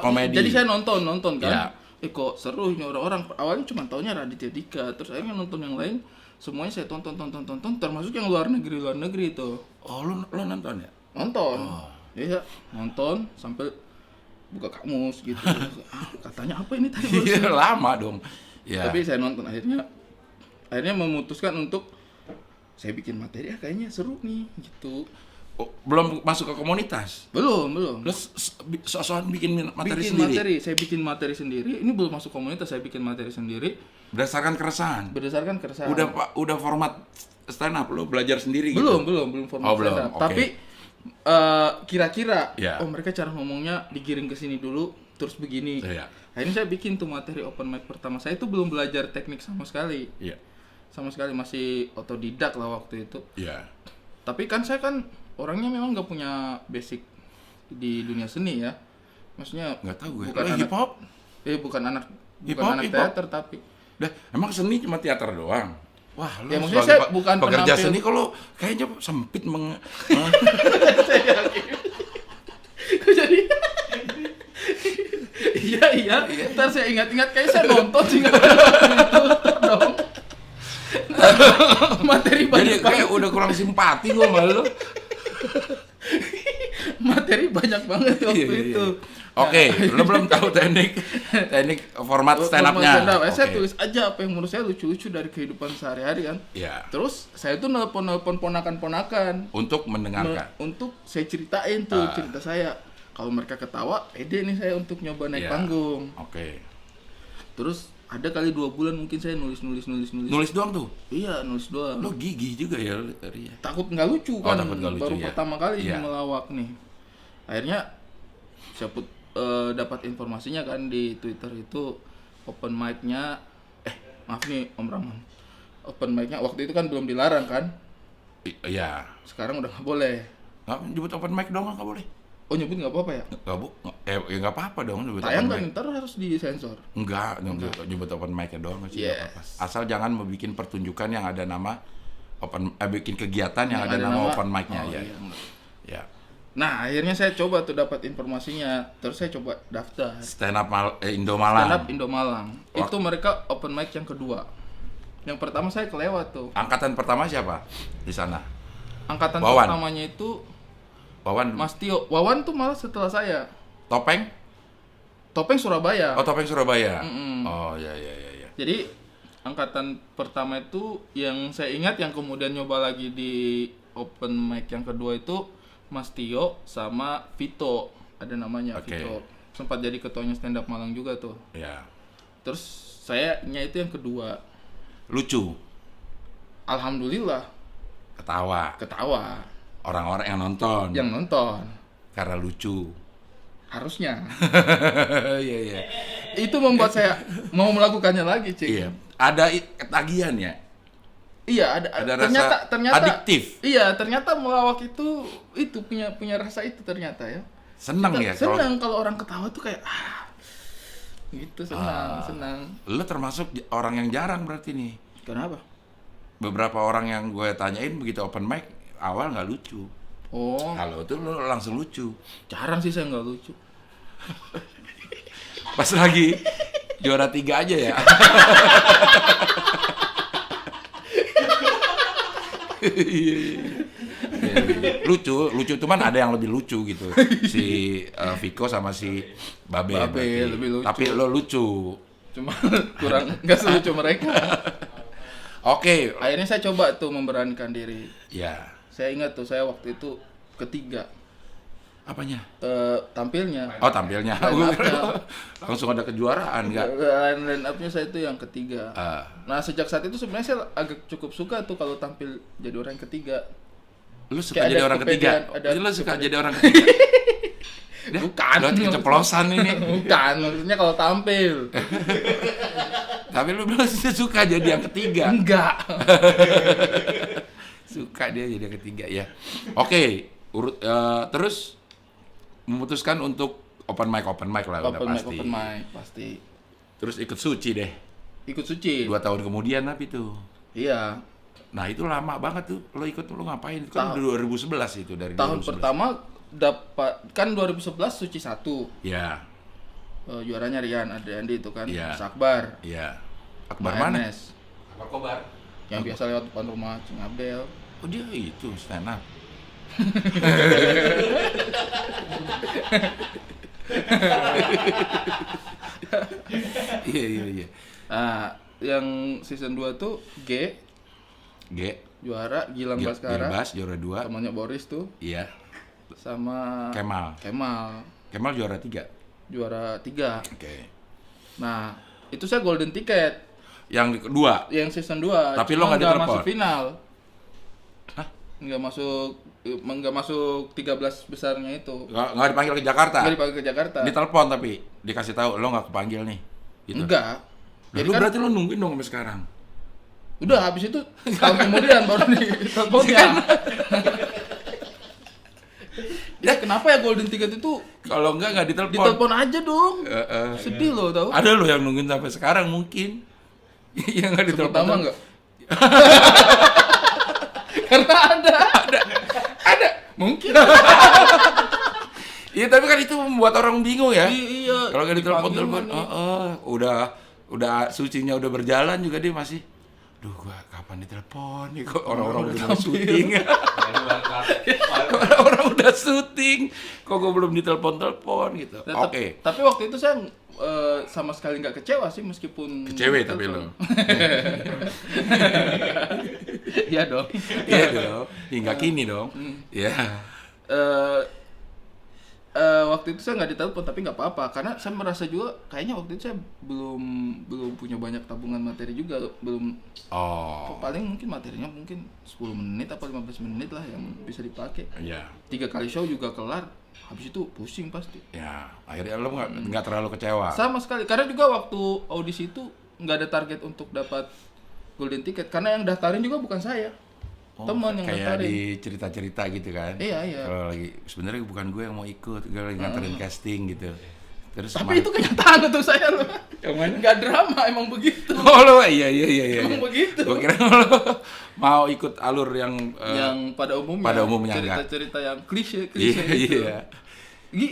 komedi. Jadi saya nonton kan. Ya. Kok seru ini orang-orang. Awalnya cuma taunya Raditya Dika, terus akhirnya nonton yang lain. Semuanya saya tonton, termasuk yang luar negeri itu. Oh, lo nonton ya? Nonton. Iya, nonton sampai buka kamus gitu. Katanya apa ini tadi? Iya, lama dong. Ya. Tapi saya nonton akhirnya memutuskan untuk saya bikin materi kayaknya seru nih gitu. Oh, belum masuk ke komunitas. Belum. Lo soal bikin materi sendiri. Saya bikin materi sendiri. Ini belum masuk komunitas, saya bikin materi sendiri Berdasarkan keresahan. berdasarkan keresahan. Udah format stand up lo belajar sendiri gitu. Belum format Oh, belum. stand up. Oke. Tapi kira-kira Ya. mereka cara ngomongnya digiring ke sini dulu terus begini. Iya. Akhirnya saya bikin tuh materi open mic pertama. Saya itu belum belajar teknik sama sekali. Iya. Sama sekali masih otodidak lah waktu itu. Iya. Tapi kan saya kan orangnya memang nggak punya basic di dunia seni ya. Maksudnya Nggak tahu gue. bukan Lo anak hip hop? bukan anak Hip hop. teater tapi Dah, emang seni cuma teater doang? Wah, lo Ya, maksudnya sebagai saya bukan pekerja penampil. seni kalau kayaknya sempit Kok jadi iya. Ntar saya ingat-ingat kayak saya nonton sih nggak dong. Materi Jadi banyak kayak banget. udah kurang simpati gue sama lo. Materi banyak banget waktu Iya. itu. Oke, lo belum tahu teknik format stand up-nya. Saya Oke. tulis aja apa yang menurut saya lucu-lucu dari kehidupan sehari-hari kan. Ya, Terus saya tuh nelpon ponakan-ponakan untuk mendengarkan. untuk saya ceritain tuh Ah. cerita saya. Kalau mereka ketawa, pede nih saya untuk nyoba naik Ya. panggung. Oke. Terus ada kali 2 bulan mungkin saya nulis. Nulis doang tuh. Iya, nulis doang. Lo gigih juga ya, Ria. Takut nggak lucu Oh, kan, takut nggak lucu, baru ya. pertama kali Iya. melawak nih. Akhirnya saya dapat informasinya kan di Twitter itu open mic-nya maaf nih Om Rahman, open mic-nya waktu itu kan belum dilarang kan, Iya. sekarang udah nggak boleh. Nggak, jemput open mic doang nggak boleh. Oh nyebut nggak apa-apa ya? Ya nggak apa-apa dong nyebut Tayang open kan mic. ntar harus disensor. Enggak, nyebut open mic doang sih nggak apa-apa. Asal jangan mau bikin pertunjukan yang ada nama bikin kegiatan yang ada nama open mic-nya ya. Iya. Ya. Nah akhirnya saya coba tuh dapat informasinya, terus saya coba daftar. Stand up Indo Malang. Stand up Indo Malang. Itu mereka open mic yang kedua. Yang pertama saya kelewat tuh. Angkatan pertama siapa di sana? Angkatan Wawan. pertamanya itu Wawan. Mas Tio. Wawan tuh malah setelah saya. Topeng? Topeng Surabaya. Oh, Topeng Surabaya. Mm-mm. Oh, ya. Jadi angkatan pertama itu yang saya ingat yang kemudian nyoba lagi di open mic yang kedua itu Mas Tio sama Vito. Ada namanya Oke. Vito. Sempat jadi ketuanya stand up Malang juga tuh. Ya. Terus saya itu yang kedua. Lucu, Alhamdulillah ketawa orang-orang yang nonton yang nonton. karena lucu. Harusnya. Iya. Itu membuat saya mau melakukannya lagi, Cik. Iya. Ada ketagihan ya. Iya, ada rasa ternyata adiktif. Iya, ternyata melawak itu punya rasa itu ternyata ya. Seneng ya Senang kalau orang ketawa tuh kayak gitu, senang. Lu termasuk orang yang jarang berarti nih. Kenapa? Beberapa orang yang gue tanyain begitu open mic awal nggak lucu. Oh, Kalau itu lu langsung lucu. jarang sih saya nggak lucu. Pas lagi juara 3 aja ya. Iya. Lucu cuman ada yang lebih lucu gitu. Si Viko sama si Babe berarti. lebih lucu. Tapi lo lucu. Cuma kurang nggak selucu mereka. Oke. Akhirnya saya coba tuh memberanikan diri. Ya. Saya ingat tuh saya waktu itu ketiga Apanya? tampilnya. Oh, tampilnya. Line up-nya. Langsung ada kejuaraan enggak? Line up-nya saya itu yang ketiga. Nah sejak saat itu sebenarnya saya agak cukup suka tuh kalau tampil jadi orang ketiga. Lu suka Kayak jadi ada orang ketiga? kepedean, ada Jadi lu suka jadi orang ketiga? Bukan. Lu keceplosan ini. Bukan, maksudnya kalau tampil. Tapi lu bilang suka jadi yang ketiga. Enggak. Suka dia jadi yang ketiga ya. Oke, terus memutuskan untuk open mic lah udah pasti. Open mic pasti. Terus ikut suci deh. Ikut suci. 2 tahun kemudian tapi tuh. Iya. Nah, itu lama banget tuh. Lo ngapain? Itu kan 2011 itu dari Tahun 2011. pertama dapat kan 2011 suci 1. Ya. Juaranya Rian Adriandi itu kan. Iya. Sakbar. Iya. Akbar mana? Ernest. Akbar Kobar. Yang biasa lewat depan rumah Cing Abdel. Oh, dia itu stand up. Iya. Nah, yang season 2 tuh G juara, Gilang Baskara. Gilbas juara 2. Temannya Boris tuh Iya. sama Kemal juara 3. juara 3. Oke. Nah, itu saya golden ticket Yang kedua. yang season 2. Tapi cuma lo nggak ditelepon? masuk final. Hah? Nggak masuk 13 besarnya itu. Nggak dipanggil ke Jakarta. Nggak dipanggil ke Jakarta. Ditelepon tapi dikasih tahu lo nggak kepanggil nih. Gitu. Enggak. Jadi lu berarti lo nungguin dong sampai sekarang. Udah habis itu tahun kemudian baru diteleponnya. Ya kenapa ya golden ticket itu Kalau nggak ditelepon. ditelepon aja dong. Sedih loh tau. Ada lo yang nungguin sampai sekarang mungkin. Yang nggak ditelepon. Pertama enggak? Karena ada. Mungkin. Iya, tapi kan itu membuat orang bingung ya. Iya. Kalau nggak ditelepon, Dipanggil udah sucinya udah berjalan juga dia masih. Duh, gua kapan ditelepon nih? Kok orang-orang udah syuting. Orang udah syuting. Kok gua belum ditelepon gitu. Nah, Oke. Tapi waktu itu saya sama sekali nggak kecewa sih meskipun Kecewe tapi lo. Iya dong. Iya dong. Hingga kini dong. Iya. Waktu itu saya nggak ditelepon tapi nggak apa-apa karena saya merasa juga kayaknya waktu itu saya belum punya banyak tabungan materi juga, belum. Paling mungkin materinya mungkin 10 menit atau 15 menit lah yang bisa dipakai. Iya. 3 kali show juga kelar, habis itu pusing pasti. Ya, akhirnya lo nggak terlalu kecewa. Sama sekali, karena juga waktu audisi itu nggak ada target untuk dapat golden ticket karena yang daftarin juga bukan saya. teman yang kayak nganterin. di cerita-cerita gitu kan. Iya. Kalau lagi sebenarnya bukan gue yang mau ikut, gue lagi nganterin casting gitu. Terus Tapi itu kenyataan untuk saya loh. yang mana? Nggak drama, emang begitu. Oh lo iya. Emang begitu. Gue kira lo mau ikut alur yang Yang pada umumnya enggak. cerita-cerita yang klise Iya, gitu. iya.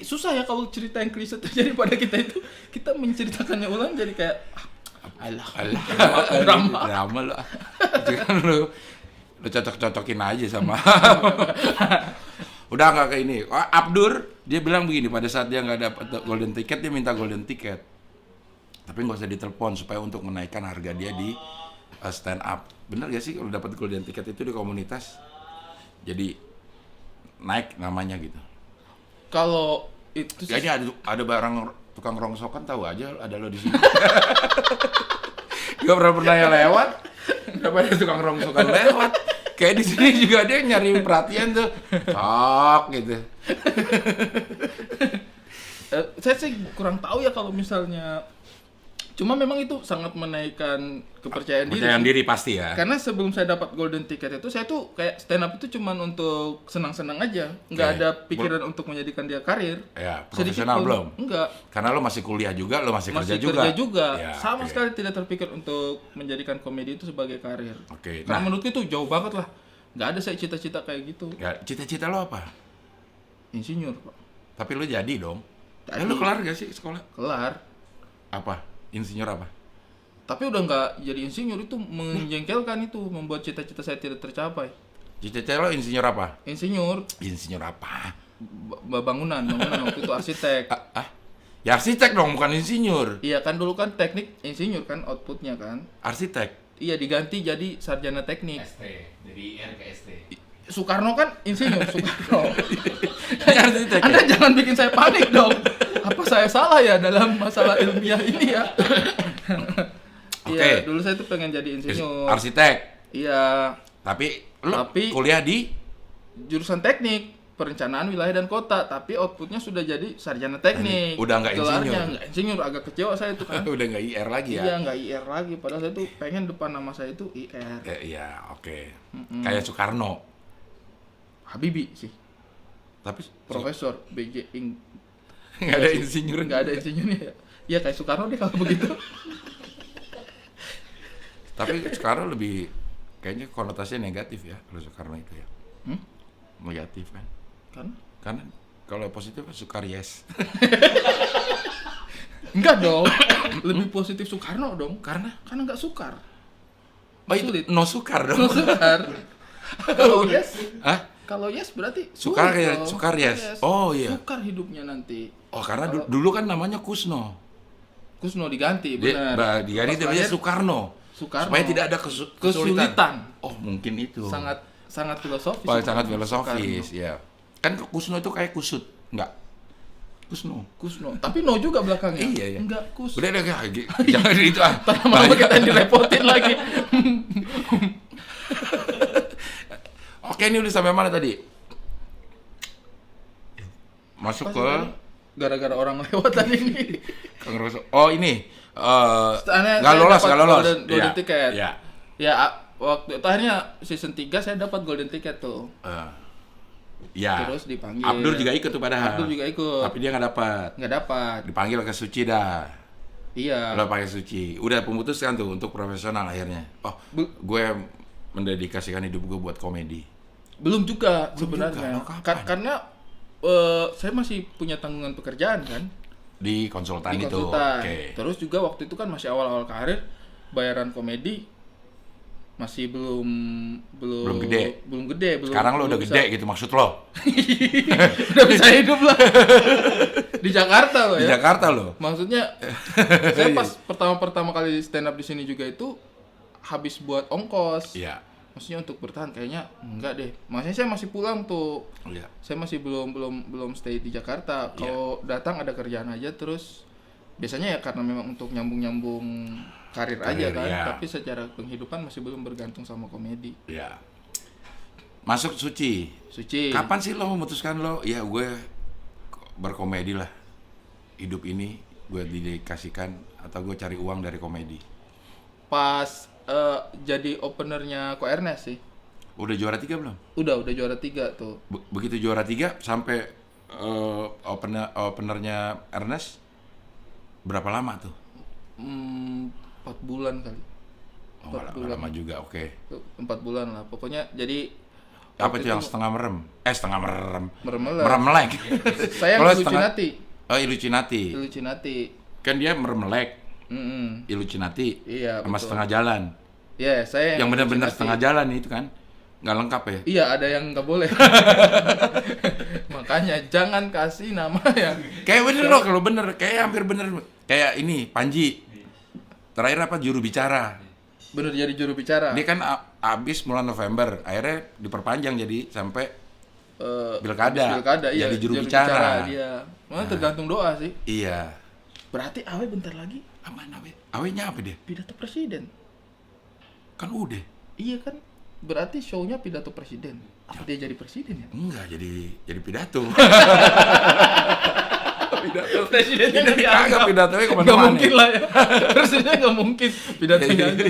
Susah ya kalau cerita yang klise terjadi pada kita itu, kita menceritakannya ulang jadi kayak alah Drama lo. Jangan lo cocok-cocokin aja sama. Udah nggak kayak ini. Abdur dia bilang begini, pada saat dia nggak dapat golden ticket dia minta golden ticket. Tapi nggak usah ditelepon supaya untuk menaikkan harga dia di stand up. Bener gak sih kalau dapat golden ticket itu di komunitas? Jadi naik namanya gitu. kalau itu sih Jadi ada barang tukang rongsokan tahu aja ada lo di sini. Gak pernah ya lewat. Berapa ada tukang rongsokan lewat. Kayak di sini juga dia nyari perhatian tuh. Cok gitu. saya sih kurang tahu ya kalau misalnya, cuma memang itu sangat menaikkan kepercayaan diri. Percayaan sih. diri pasti ya. Karena sebelum saya dapat golden ticket itu, saya tuh kayak stand up itu cuman untuk senang-senang aja, nggak Oke. ada pikiran untuk menjadikan dia karir. Ya, Sedikit profesional pun. belum? Enggak. Karena lo masih kuliah juga, lo masih kerja Masih juga. juga. Ya, Sama oke. sekali tidak terpikir untuk menjadikan komedi itu sebagai karir. Oke. Karena Nah, menurutku itu jauh banget lah. Nggak ada saya cita-cita kayak gitu. ya, cita-cita lo apa? Insinyur, Pak. Tapi lo jadi dong. Tadi. Lo kelar gak sih sekolah? Kelar. Apa? Insinyur apa? Tapi udah nggak jadi insinyur, itu menjengkelkan, itu membuat cita-cita saya tidak tercapai. Cita-cita lo insinyur apa? Insinyur, Insinyur apa? bangunan waktu itu arsitek. Ya arsitek dong, bukan insinyur. Iya kan dulu kan teknik insinyur kan outputnya kan. Arsitek. Iya diganti jadi sarjana teknik. ST, dari IR ke ST. Soekarno kan insinyur Soekarno. Arsitek. Anda jangan bikin saya panik dong. Apa saya salah ya dalam masalah ilmiah ini ya? Iya, Oke. dulu saya tuh pengen jadi insinyur. Arsitek. Iya, Tapi lo Tapi- kuliah di jurusan teknik, perencanaan wilayah dan kota, tapi outputnya sudah jadi sarjana teknik. Udah nggak Gelarnya insinyur. nggak insinyur, agak kecewa saya tuh kan. udah nggak IR lagi ya? Iya, nggak IR lagi. Padahal saya tuh pengen depan nama saya itu IR. Iya, oke. Kayak Soekarno. Habibie sih, Tapi Profesor BJ Ing. nggak ada insinyur. Nggak ada insinyurnya ya. Iya kayak Soekarno deh kalau begitu. Tapi sekarang lebih kayaknya konotasinya negatif ya kalau Soekarno itu ya. Hmm? Negatif kan. Kan? Karena kalau positif kan Sukaryes. Enggak dong. Lebih positif Soekarno dong. Karena Nggak sukar. oh itu Sulit. no sukar dong. Nggak sukar. Kalau yes, Hah? kalau yes berarti Sukar sulit ya, dong. sukar yes. Oh iya. Sukar hidupnya nanti. Oh karena dulu kan namanya Kusno. Kusno diganti, Dia benar. dia Pas namanya lahir, Soekarno. Soekarno. Supaya tidak ada kesulitan. Kesulitan. Oh mungkin itu. sangat filosofis. Oh, sangat Soekarno. filosofis ya. Kan Kusno itu kayak kusut, enggak? Kusno. Kusno. Tapi no juga belakangnya. Iya, iya. Enggak kus. Udah jangan itu ah. Lama-lama kita yang direpotin lagi. Oke, ini udah sampai mana tadi? Masuk ke Gara-gara orang lewat tadi ini. Kang Roso. Oh, ini Soalnya nggak saya lolos, dapat nggak lolos. golden Iya, ticket. Iya. Ya, waktu itu akhirnya season 3 saya dapat golden ticket tuh. Ya. Terus dipanggil. Abdur juga ikut tuh padahal. Abdur juga ikut. Tapi dia nggak dapat. Nggak dapat. Dipanggil ke Suci dah. Iya. Udah pakai Suci. Udah memutuskan tuh untuk profesional akhirnya. Oh, gue mendedikasikan hidup gue buat komedi. Belum juga Belum sebenarnya. juga, kapan? Karena saya masih punya tanggungan pekerjaan kan Di konsultan di itu. konsultan. Oke. Terus juga waktu itu kan masih awal-awal karir, bayaran komedi masih belum gede. belum Sekarang lo udah belum gede bisa- gitu maksud lo. udah bisa hidup lah di Jakarta loh Di ya. Jakarta lo. Maksudnya saya pas pertama kali stand up di sini juga itu habis buat ongkos. Iya. Maksudnya untuk bertahan kayaknya enggak deh. Maksudnya saya masih pulang tuh. Iya. Saya masih belum stay di Jakarta. Iya. Kalau datang ada kerjaan aja, terus biasanya ya karena memang untuk nyambung karir aja Karir, kan. iya. Tapi secara penghidupan masih belum bergantung sama komedi. Iya. Masuk Suci. Suci. Kapan sih lo memutuskan lo, ya gue berkomedi lah. Hidup ini gue dedikasikan atau gue cari uang dari komedi. Pas jadi openernya Ko Ernest sih. Udah juara 3 belum? Udah juara 3 tuh. Begitu juara 3 sampai openernya Ernest berapa lama tuh? 4 bulan kali. Oh, lama juga, oke. 4 bulan lah. Pokoknya jadi Apa waktu itu yang setengah merem? Setengah merem. Merem melek. Saya Kalau Illuminati. Oh, Illuminati. Kan dia merem melek. Illuminati. Iya, sama betul. setengah jalan. Iya, saya Yang benar-benar Illuminati. setengah jalan itu kan. Nggak lengkap ya? Iya, ada yang nggak boleh. Makanya jangan kasih nama yang Kayak bener loh, kalau bener, kayak hampir bener. Kayak ini, Panji. Terakhir apa? Juru bicara. bener jadi juru bicara. Dia kan abis bulan November, akhirnya diperpanjang jadi sampai Pilkada, iya, jadi juru bicara. dia. Tergantung doa sih. Iya. Berarti Awe bentar lagi Aman Awe. Awenya apa dia? pidato presiden. Kan udah. Iya kan? Berarti show-nya pidato presiden. Apa dia jadi presiden ya? Enggak, jadi pidato. Pidato presidennya nggak Kagak dianggap. pidatonya Nggak kemana-mana. mungkin lah ya. Presidennya nggak mungkin pidatonya aja.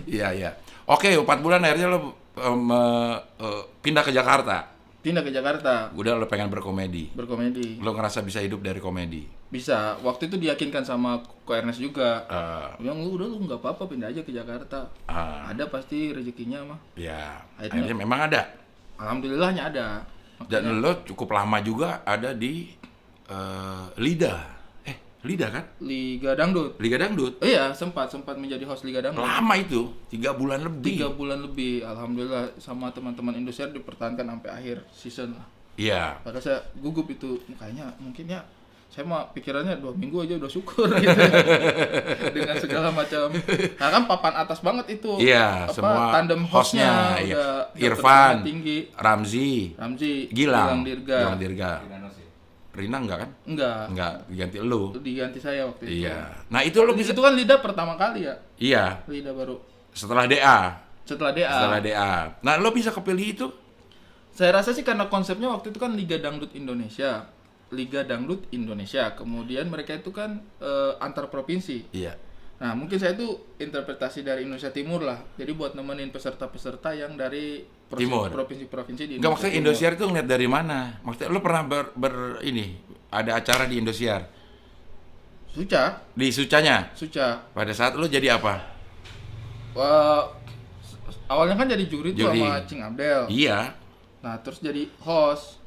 Iya. Oke, 4 bulan akhirnya lo pindah ke Jakarta. Pindah ke Jakarta, Udah lo pengen berkomedi. berkomedi. Lo ngerasa bisa hidup dari komedi. Bisa. Waktu itu diyakinkan sama Ko Ernest juga. Eh, Bilang udah lu nggak apa-apa pindah aja ke Jakarta. Ada pasti rezekinya mah. ya, Akhirnya- akhirnya memang ada. Alhamdulillahnya ada. Dan lo cukup lama juga ada di Lida. Lida kan? Liga Dangdut. Liga Dangdut. Iya, sempat menjadi host Liga Dangdut. Lama itu, 3 bulan lebih. 3 bulan lebih. Alhamdulillah sama teman-teman Indosiar dipertahankan sampai akhir season lah. Iya. Padahal saya gugup itu, kayaknya mungkin ya saya mah pikirannya 2 minggu aja udah syukur gitu. Dengan segala macam. Nah kan papan atas banget itu. Iya, semua tandem hostnya iya. udah Irfan, tinggi. Ramzi, Gilang Dirga. Rina enggak kan? Enggak. Diganti lu. Itu diganti saya waktu itu. Iya. Nah, itu lo bisa Itu kan Lida pertama kali ya. Iya, Lida baru setelah DA. setelah DA. Setelah DA. Nah, lo bisa kepilih itu? Saya rasa sih karena konsepnya waktu itu kan Liga Dangdut Indonesia. Kemudian mereka itu kan antar provinsi. Iya. Nah, mungkin saya itu interpretasi dari Indonesia Timur lah. Jadi buat nemenin peserta-peserta yang dari Timur. provinsi-provinsi di Enggak, maksudnya Timur. Indosiar itu ngeliat dari mana? Maksudnya lo pernah ini ada acara di Indosiar? Di Sucanya. Suca. Pada saat lo jadi apa? Awalnya kan jadi juri tuh Juri. sama Cing Abdel. Iya, Nah, terus jadi host.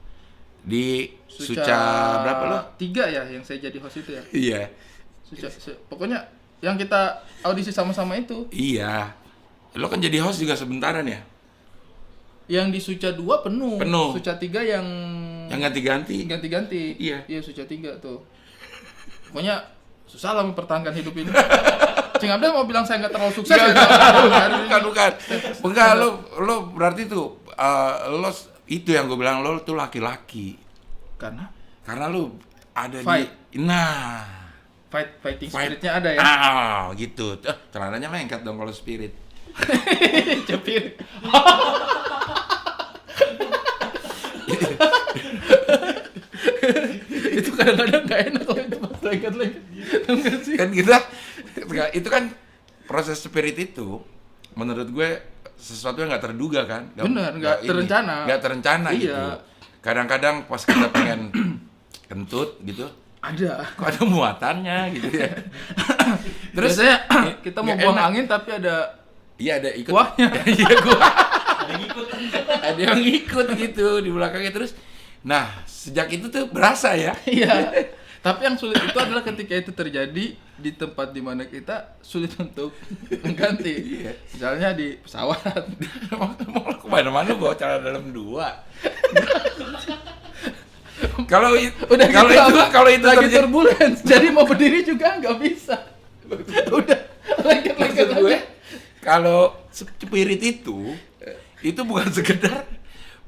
di Suca berapa lo? 3 ya yang saya jadi host itu ya. Iya. Pokoknya yang kita audisi sama-sama itu. Iya. Lo kan jadi host juga sebentaran ya? Yang di Suca 2 penuh. Penuh. Suca 3 yang Ganti-ganti. ganti-ganti. Iya. Iya, Suca 3 tuh. Pokoknya susah lah mempertahankan hidup ini. Cing Abdel mau bilang saya nggak terlalu sukses ya. Bukan. Enggak, lo berarti tuh lo itu yang gue bilang lo tuh laki-laki. Karena lo ada Fight. di Fighting spiritnya ada ya. Gitu. Celananya lengket dong kalau spirit. Cepir. Itu kadang-kadang nggak enak kalau itu pas lengket-lengket. Enggak sih? Kan kita itu kan proses spirit itu menurut gue sesuatu yang nggak terduga kan. Bener, nggak terencana. Nggak terencana Iya. gitu. Kadang-kadang pas kita pengen kentut gitu, Ada. kok ada muatannya gitu ya. Terus saya kita mau nggak buang enak. angin tapi ada Iya, ada ikut. kuahnya. Iya, gua. Ada yang ikut gitu di belakangnya terus. Nah, sejak itu tuh berasa ya. Iya. Tapi yang sulit itu adalah ketika itu terjadi di tempat di mana kita sulit untuk mengganti. Iya. Misalnya di pesawat. Mau kemana-mana bawa celana dalam 2. Kalau kalau itu lagi terjadi, turbulence, jadi mau berdiri juga nggak bisa. Udah lengket-lengket maksud gue, aja. kalau spirit itu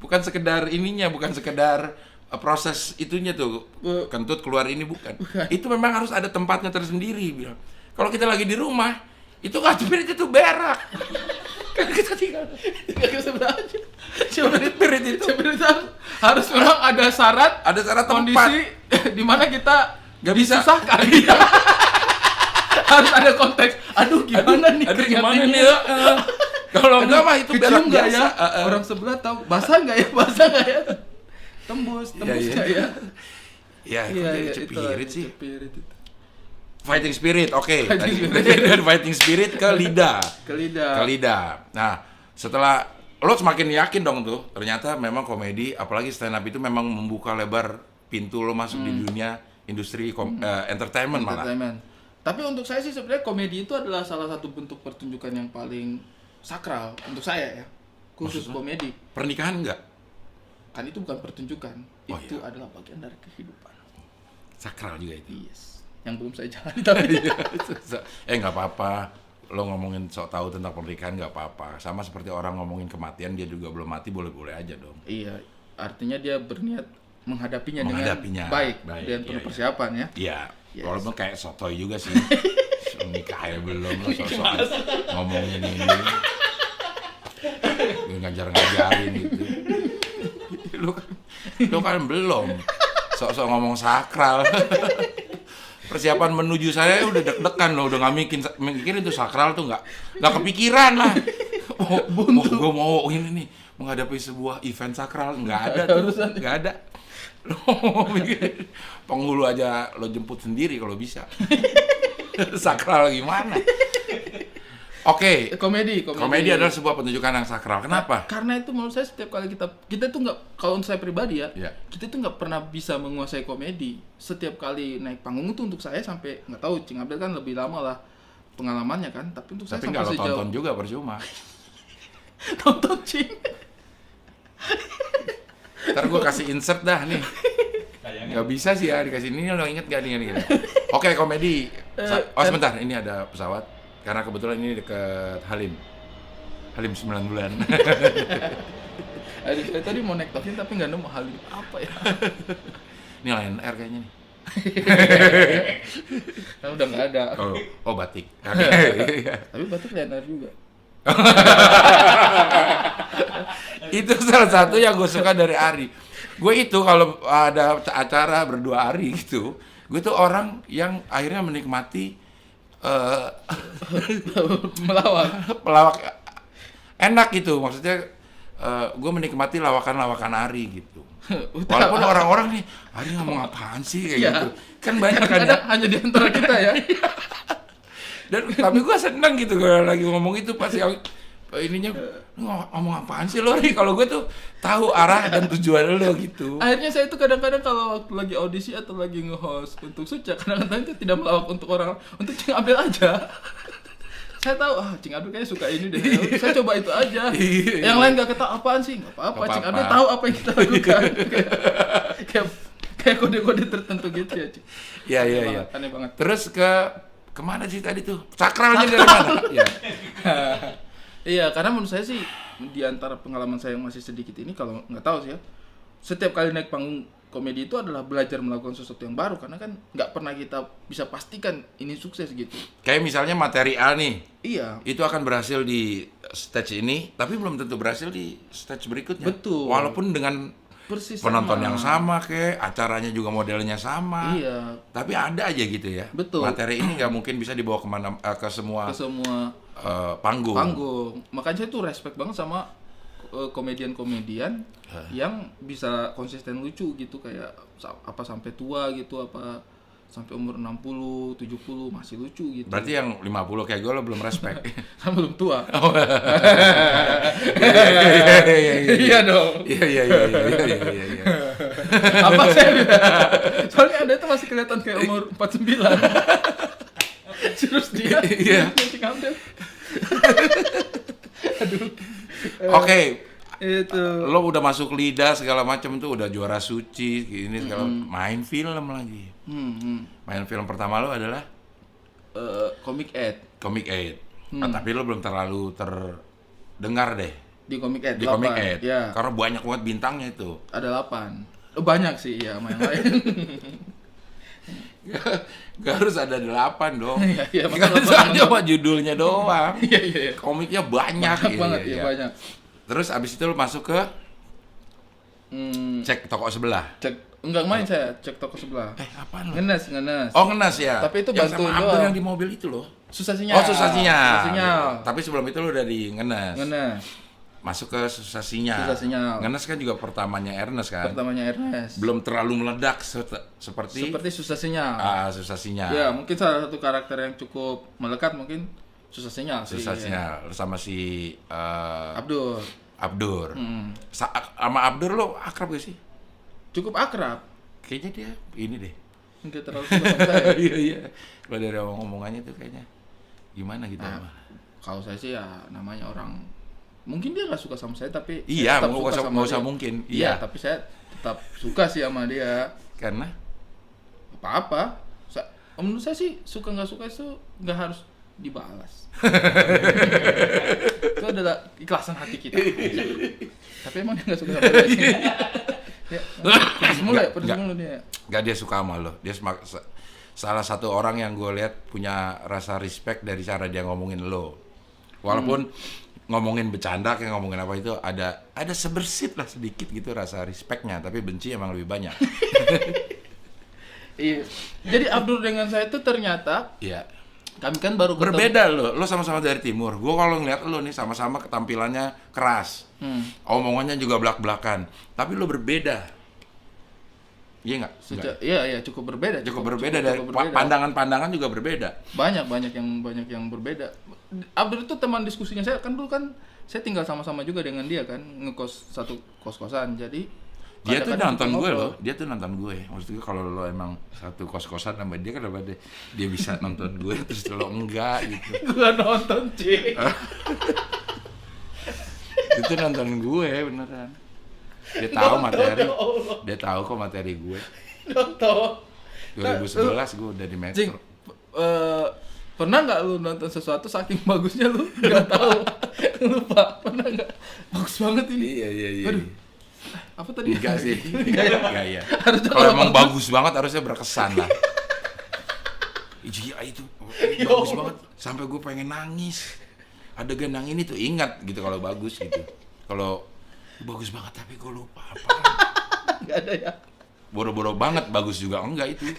bukan sekedar ininya, bukan sekedar proses itunya tuh kentut keluar ini bukan. Itu memang harus ada tempatnya tersendiri bilang. Kalau kita lagi di rumah, itu nggak spirit itu berak. Kan kita tinggal Nggak sebelah aja. spirit itu Harus memang ada syarat ada syarat kondisi tempat. di mana kita Nggak bisa. disusahkan. Harus ada konteks. Aduh gimana nih? Aduh gimana keringat nih ini? ya? Kalau enggak mah itu berak kecium nggak biasa. ya? Orang sebelah tahu basah nggak ya? Basah nggak ya? Tembus Iya. nggak ya? Ya, kok jadi cepirit sih. Cepirit itu. Fighting spirit, oke. Fighting Tadi spirit. dari fighting spirit ke lidah. Ke lidah. Ke lidah. Nah, setelah lo semakin yakin dong tuh, ternyata memang komedi, apalagi stand up itu memang membuka lebar pintu lo masuk di dunia industri entertainment malah. Entertainment. Tapi untuk saya sih sebenarnya komedi itu adalah salah satu bentuk pertunjukan yang paling sakral untuk saya ya. Khusus Maksudnya? komedi. Pernikahan enggak? Kan itu bukan pertunjukan, Oh, itu iya. adalah bagian dari kehidupan. Sakral juga itu. Yes. Yang belum saya jalani tapi Nggak apa-apa. Lo ngomongin sok tahu tentang pernikahan nggak apa-apa. Sama seperti orang ngomongin kematian, dia juga belum mati, boleh-boleh aja dong. iya, artinya dia berniat menghadapinya Menghadapinya. dengan baik Baik, dan iya, penuh iya. persiapan ya. Iya, Yes. walaupun kayak sotoy juga sih. Nikah ya belum, lo sok-sokan ngomongin ini. Gue ngajar-ngajarin gitu. Lo kan belum. Sok-sok ngomong sakral. Persiapan menuju saya udah deg-degan loh, udah nggak mikirin tuh sakral tuh nggak kepikiran lah. Gue mau ini nih menghadapi sebuah event sakral, nggak ada tuh, nggak ada. Lo mikir penghulu aja lo jemput sendiri kalau bisa. Sakral gimana? Oke, Komedi komedi adalah sebuah pertunjukan yang sakral. Kenapa? Karena itu menurut saya setiap kali kita tuh nggak, kalau untuk saya pribadi ya, Iya. kita tuh nggak pernah bisa menguasai komedi. Setiap kali naik panggung itu untuk saya sampai nggak tahu, Cing Abdel kan lebih lama lah pengalamannya kan, tapi untuk Tapi saya nggak lo sampai sejauh tonton juga percuma. tonton Cing. Ntar gue kasih insert dah nih. Kayaknya Nggak bisa sih ya dikasih ini, lo inget gak nih? Oke, komedi. Sebentar, ini ada pesawat. Karena kebetulan ini deket Halim 9 bulan. Aduh, saya tadi mau naik taksi tapi nggak nemu hal ini apa ya. Ini Lion Air kayaknya nih. Kan udah nggak ada. Oh batik. Tapi batuk liar juga. Itu salah satu yang gue suka dari Ari. Gue itu kalau ada acara berdua Ari gitu, gue tuh orang yang akhirnya menikmati pelawak enak gitu, maksudnya gue menikmati lawakan Ari gitu. Walaupun orang-orang nih, Ari ngomong apaan sih kayak Iya. gitu, kan banyak kan ya. Kadang hanya di antara kita ya. Dan tapi gue seneng gitu kalau lagi ngomong itu pas yang ininya lu ngomong apaan sih lo nih, kalau gue tuh tahu arah dan tujuan lo gitu. Akhirnya saya itu kadang-kadang kalau waktu lagi audisi atau lagi nge-host untuk Suca, kadang-kadang itu tidak melawak untuk orang, untuk Cing Abdel aja. Saya tahu, Cing Abdel kayaknya suka ini deh. Saya coba itu aja. Yang lain gak ketahui apaan sih, nggak apa-apa. Nggak Cing apa-apa. Abdel tahu apa yang kita lakukan. kayak kode-kode tertentu gitu ya, Cing. Iya. Aneh banget. Terus kemana sih tadi tuh? Sakralnya dari mana? Iya. Iya, karena menurut saya sih di antara pengalaman saya yang masih sedikit ini, kalau nggak tahu sih ya, setiap kali naik panggung komedi itu adalah belajar melakukan sesuatu yang baru, karena kan nggak pernah kita bisa pastikan ini sukses gitu. Kayak misalnya materi A nih, Iya, itu akan berhasil di stage ini, tapi belum tentu berhasil di stage berikutnya. Betul. Walaupun dengan persis penonton sama. yang sama, kayak acaranya juga modelnya sama. Iya, Tapi ada aja gitu ya. Betul. Materi ini nggak mungkin bisa dibawa kemana ke semua ke semua panggung. panggung. Makanya saya tuh respect banget sama komedian-komedian yang bisa konsisten lucu gitu, kayak apa sampai tua gitu, apa sampai umur 60, 70 masih lucu gitu. Berarti yang 50 kayak gue lo belum respect. Kan belum tua. Iya. Iya dong. Iya. Apa saya soalnya Anda itu masih kelihatan kayak umur 49. Terus dia Iya. Cing Abdel. Aduh. Oke. Itu. Lo udah masuk lidah segala macam tuh, udah juara suci gini segala, main film lagi. Main film pertama lo adalah Comic Ed. Comic Aid. Tapi lo belum terlalu terdengar deh Di Comic Ed. di 8. Comic Aid. Ya, Karena banyak banget bintangnya itu. ada 8. Banyak sih ya sama yang lain. Gak harus ada 8 dong. Iya, Gak harus ada cuma judulnya doang. Iya. Komiknya banyak. Banyak banget ya, iya. banyak. Terus abis itu lo masuk ke Hmm, cek toko sebelah. cek Enggak main saya, cek toko sebelah. Apaan lo? Ngenes. Oh, Ngenes ya. Tapi itu yang bantuin sama Abdur doang. yang di mobil itu loh. Susah sinyal. Oh, susah sinyal. Susah sinyal. Tapi sebelum itu lu udah di Ngenes. Ngenes. Masuk ke susah sinyal. Susah sinyal. Ngenes kan juga pertamanya Ernest kan. Pertamanya Ernest. Belum terlalu meledak seperti susah sinyal. susah sinyal. Ya, mungkin salah satu karakter yang cukup melekat mungkin susah sinyal sih. Susah sinyal sama si Abdur. Sama Abdur lo akrab gak sih? Cukup akrab. Kayaknya dia ini deh. Enggak terlalu suka sama saya. Iya. Kalau dari omongannya tuh kayaknya gimana gitu. Kalau saya sih ya namanya orang mungkin dia nggak suka sama saya tapi Iya, saya tetap nggak suka usah- sama nggak usah dia. mungkin. Iya, Iya. tapi saya tetap suka sih sama dia. Karena Apa-apa. Menurut saya sih suka nggak suka itu nggak harus dibalas. Itu adalah ikhlasan hati kita. Tapi emang dia nggak suka sama saya. Ya, pedes mulu ya, pedes Nggak. mulu dia. gak dia suka sama lo. Dia salah satu orang yang gue lihat punya rasa respect dari cara dia ngomongin lo. Walaupun ngomongin bercanda kayak ngomongin apa itu ada sebersit lah sedikit gitu rasa respectnya, tapi benci emang lebih banyak. Iya. Jadi Abdur dengan saya itu ternyata Iya. kami kan baru ketemu. Berbeda lo sama-sama dari timur. Gue kalau ngeliat lo nih sama-sama ketampilannya keras, omongannya juga belak-belakan, tapi lo berbeda. Iya nggak? Iya cukup berbeda. Cukup berbeda dari pandangan-pandangan juga berbeda. Banyak yang berbeda. Abdur itu teman diskusinya saya kan dulu kan saya tinggal sama-sama juga dengan dia kan ngekos satu kos-kosan jadi Dia tuh kadang-kadang nonton kita gue ngobrol. loh, dia tuh nonton gue. Maksud gue kalau lo emang satu kos-kosan sama dia kan dia bisa nonton gue terus lo enggak gitu. Gua nonton Ci. Itu nonton gue beneran. Dia tahu materi. Dia tahu kok materi gue. Nonton. 2011 gue udah di Metro. Cing, pernah nggak lu nonton sesuatu saking bagusnya lu nggak tahu lupa pernah nggak bagus banget ini Iya. Aduh, apa tadi Enggak sih. Enggak ya? Enggak ya. Harusnya Kalau kalau emang bagus banget harusnya berkesan lah. Iya itu bagus banget sampai gue pengen nangis. Adegan yang ini tuh ingat gitu kalau bagus gitu. Kalau bagus banget tapi gue lupa apa. nggak ada ya Boro-boro banget bagus juga enggak itu.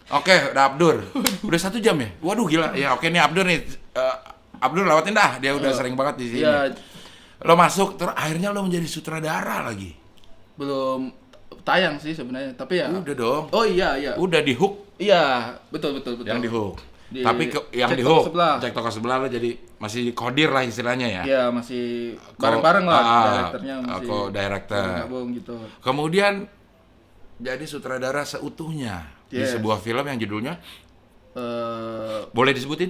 Oke, udah Abdur. Udah 1 jam ya? Waduh gila. Ya oke nih Abdur nih. Abdur lewatin dah. Dia udah sering banget di sini. ya Lo masuk terus akhirnya lo menjadi sutradara lagi. belum tayang sih sebenarnya tapi ya Udah dong. oh iya Udah di hook. iya betul Yang di hook. Di Tapi yang cek di toko hook, sebelah. cek toko sebelah lo jadi masih kodir lah istilahnya ya. ya masih bareng-bareng lah direkturnya masih aku director. gabung gitu Kemudian jadi sutradara seutuhnya di Yes. sebuah film yang judulnya Eh, boleh disebutin?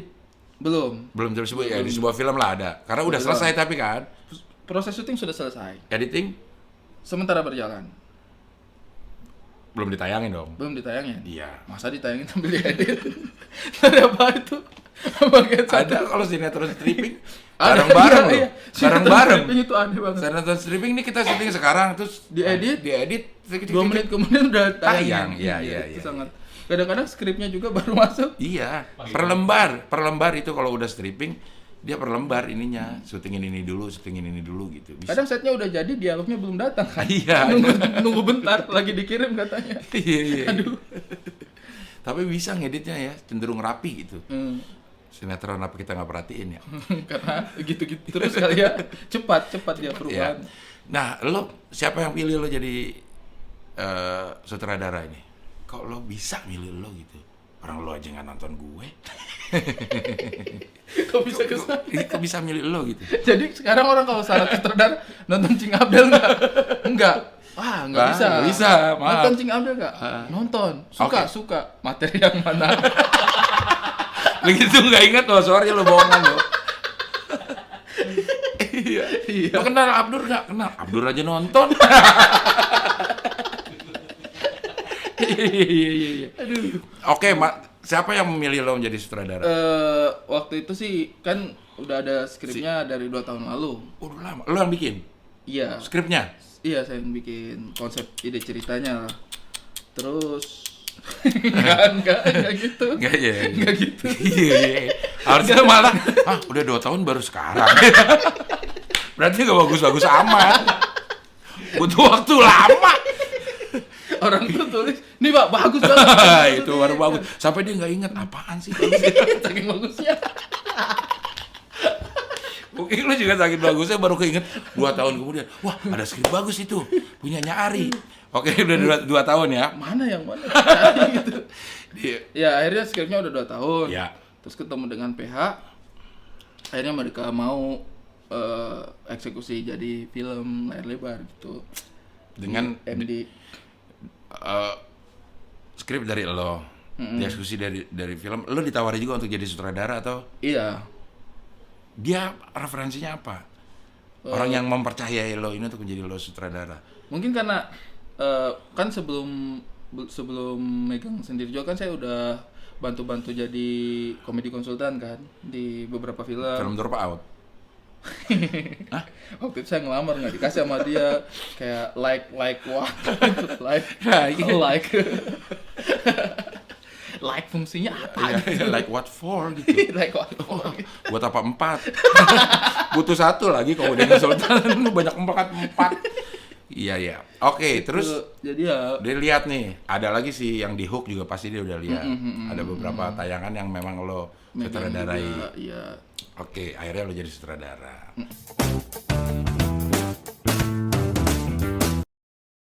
belum Belum disebut ya di sebuah film lah ada. Karena udah Belum. selesai tapi kan proses syuting sudah selesai editing sementara berjalan belum ditayangin dong. belum ditayangin Iya. masa ditayangin sambil diedit dari apa itu bagian satu Ada kalau sinetron stripping Ada, bareng-bareng iya, loh. iya. Bareng-bareng. Sinetron itu aneh banget Sinetron stripping ini kita syuting sekarang terus Diedit. 2 2 menit kemudian udah Tayang, iya, itu iya. sangat kadang-kadang skripnya juga baru masuk Iya, per lembar itu kalau udah stripping dia per lembar ininya, syutingin ini dulu gitu. Bisa. kadang setnya udah jadi dialognya belum datang kan Iya. nunggu bentar lagi dikirim katanya Iya. aduh Tapi bisa ngeditnya ya, cenderung rapi gitu. Hmm. Sinetron apa kita nggak perhatiin ya? karena gitu-gitu terus kali ya cepat dia Ya. perubahan Nah, lo siapa yang pilih lo jadi sutradara ini? Kok lo bisa milih lo gitu? Orang lo aja nggak nonton gue. kok bisa kesana Kok bisa milih lo gitu? jadi sekarang orang kalau salah sutradara nonton Cing Abdel enggak wah nggak Nggak, bisa nggak bisa, maaf. nonton Cing Abdel nggak nonton Oke. suka materi yang mana Begitu nggak ingat lo, sorry lo bohongan lo. Iya. Lo kenal Abdur nggak? Kenal. Abdur aja nonton. Iya. Aduh. Oke, siapa yang memilih lo menjadi sutradara? Waktu itu sih kan udah ada skripnya dari 2 tahun lalu. Udah lama. Lo yang bikin Iya. skripnya? Iya, saya yang bikin konsep ide ceritanya lah. Terus enggak gitu. Enggak ya. Enggak gitu. Iya. Harusnya malah udah 2 tahun baru sekarang. Berarti gak bagus-bagus amat. Butuh waktu lama. Orang tuh tulis, nih Pak, bagus banget. Itu baru bagus. Sampai dia nggak inget apaan sih. Saking bagusnya. Mungkin lu juga sakit bagusnya baru keinget 2 tahun kemudian. Wah, ada skrip bagus itu. Punyanya Ari. Oke, udah 2 tahun ya. Mana yang mana? Gitu. Dia, Ya akhirnya skripnya udah 2 tahun. ya. Terus ketemu dengan PH. Akhirnya mereka mau eksekusi jadi film layar lebar gitu. Dengan MD. skrip dari lo, diskusi dari film, lo ditawari juga untuk jadi sutradara atau Iya. dia referensinya apa? Orang yang mempercayai lo ini untuk menjadi lo sutradara. Mungkin karena kan sebelum megang sendiri juga kan saya udah bantu-bantu jadi komedi konsultan kan di beberapa film. Film Drop Out. Hah? Waktu itu saya ngelamar nggak dikasih sama dia, kayak like what like Nah, iya. like fungsinya apa? Iya, like what for gitu. Like what? Buat apa 4? Butuh 1 lagi kalau udah konsultan. Lu banyak 4. Iya. Oke, terus Jadi ya dia lihat nih, ada lagi sih yang di Hook juga pasti dia udah lihat. Ada beberapa tayangan yang memang lo megang sutradarai. juga, iya. Oke, akhirnya lo jadi sutradara.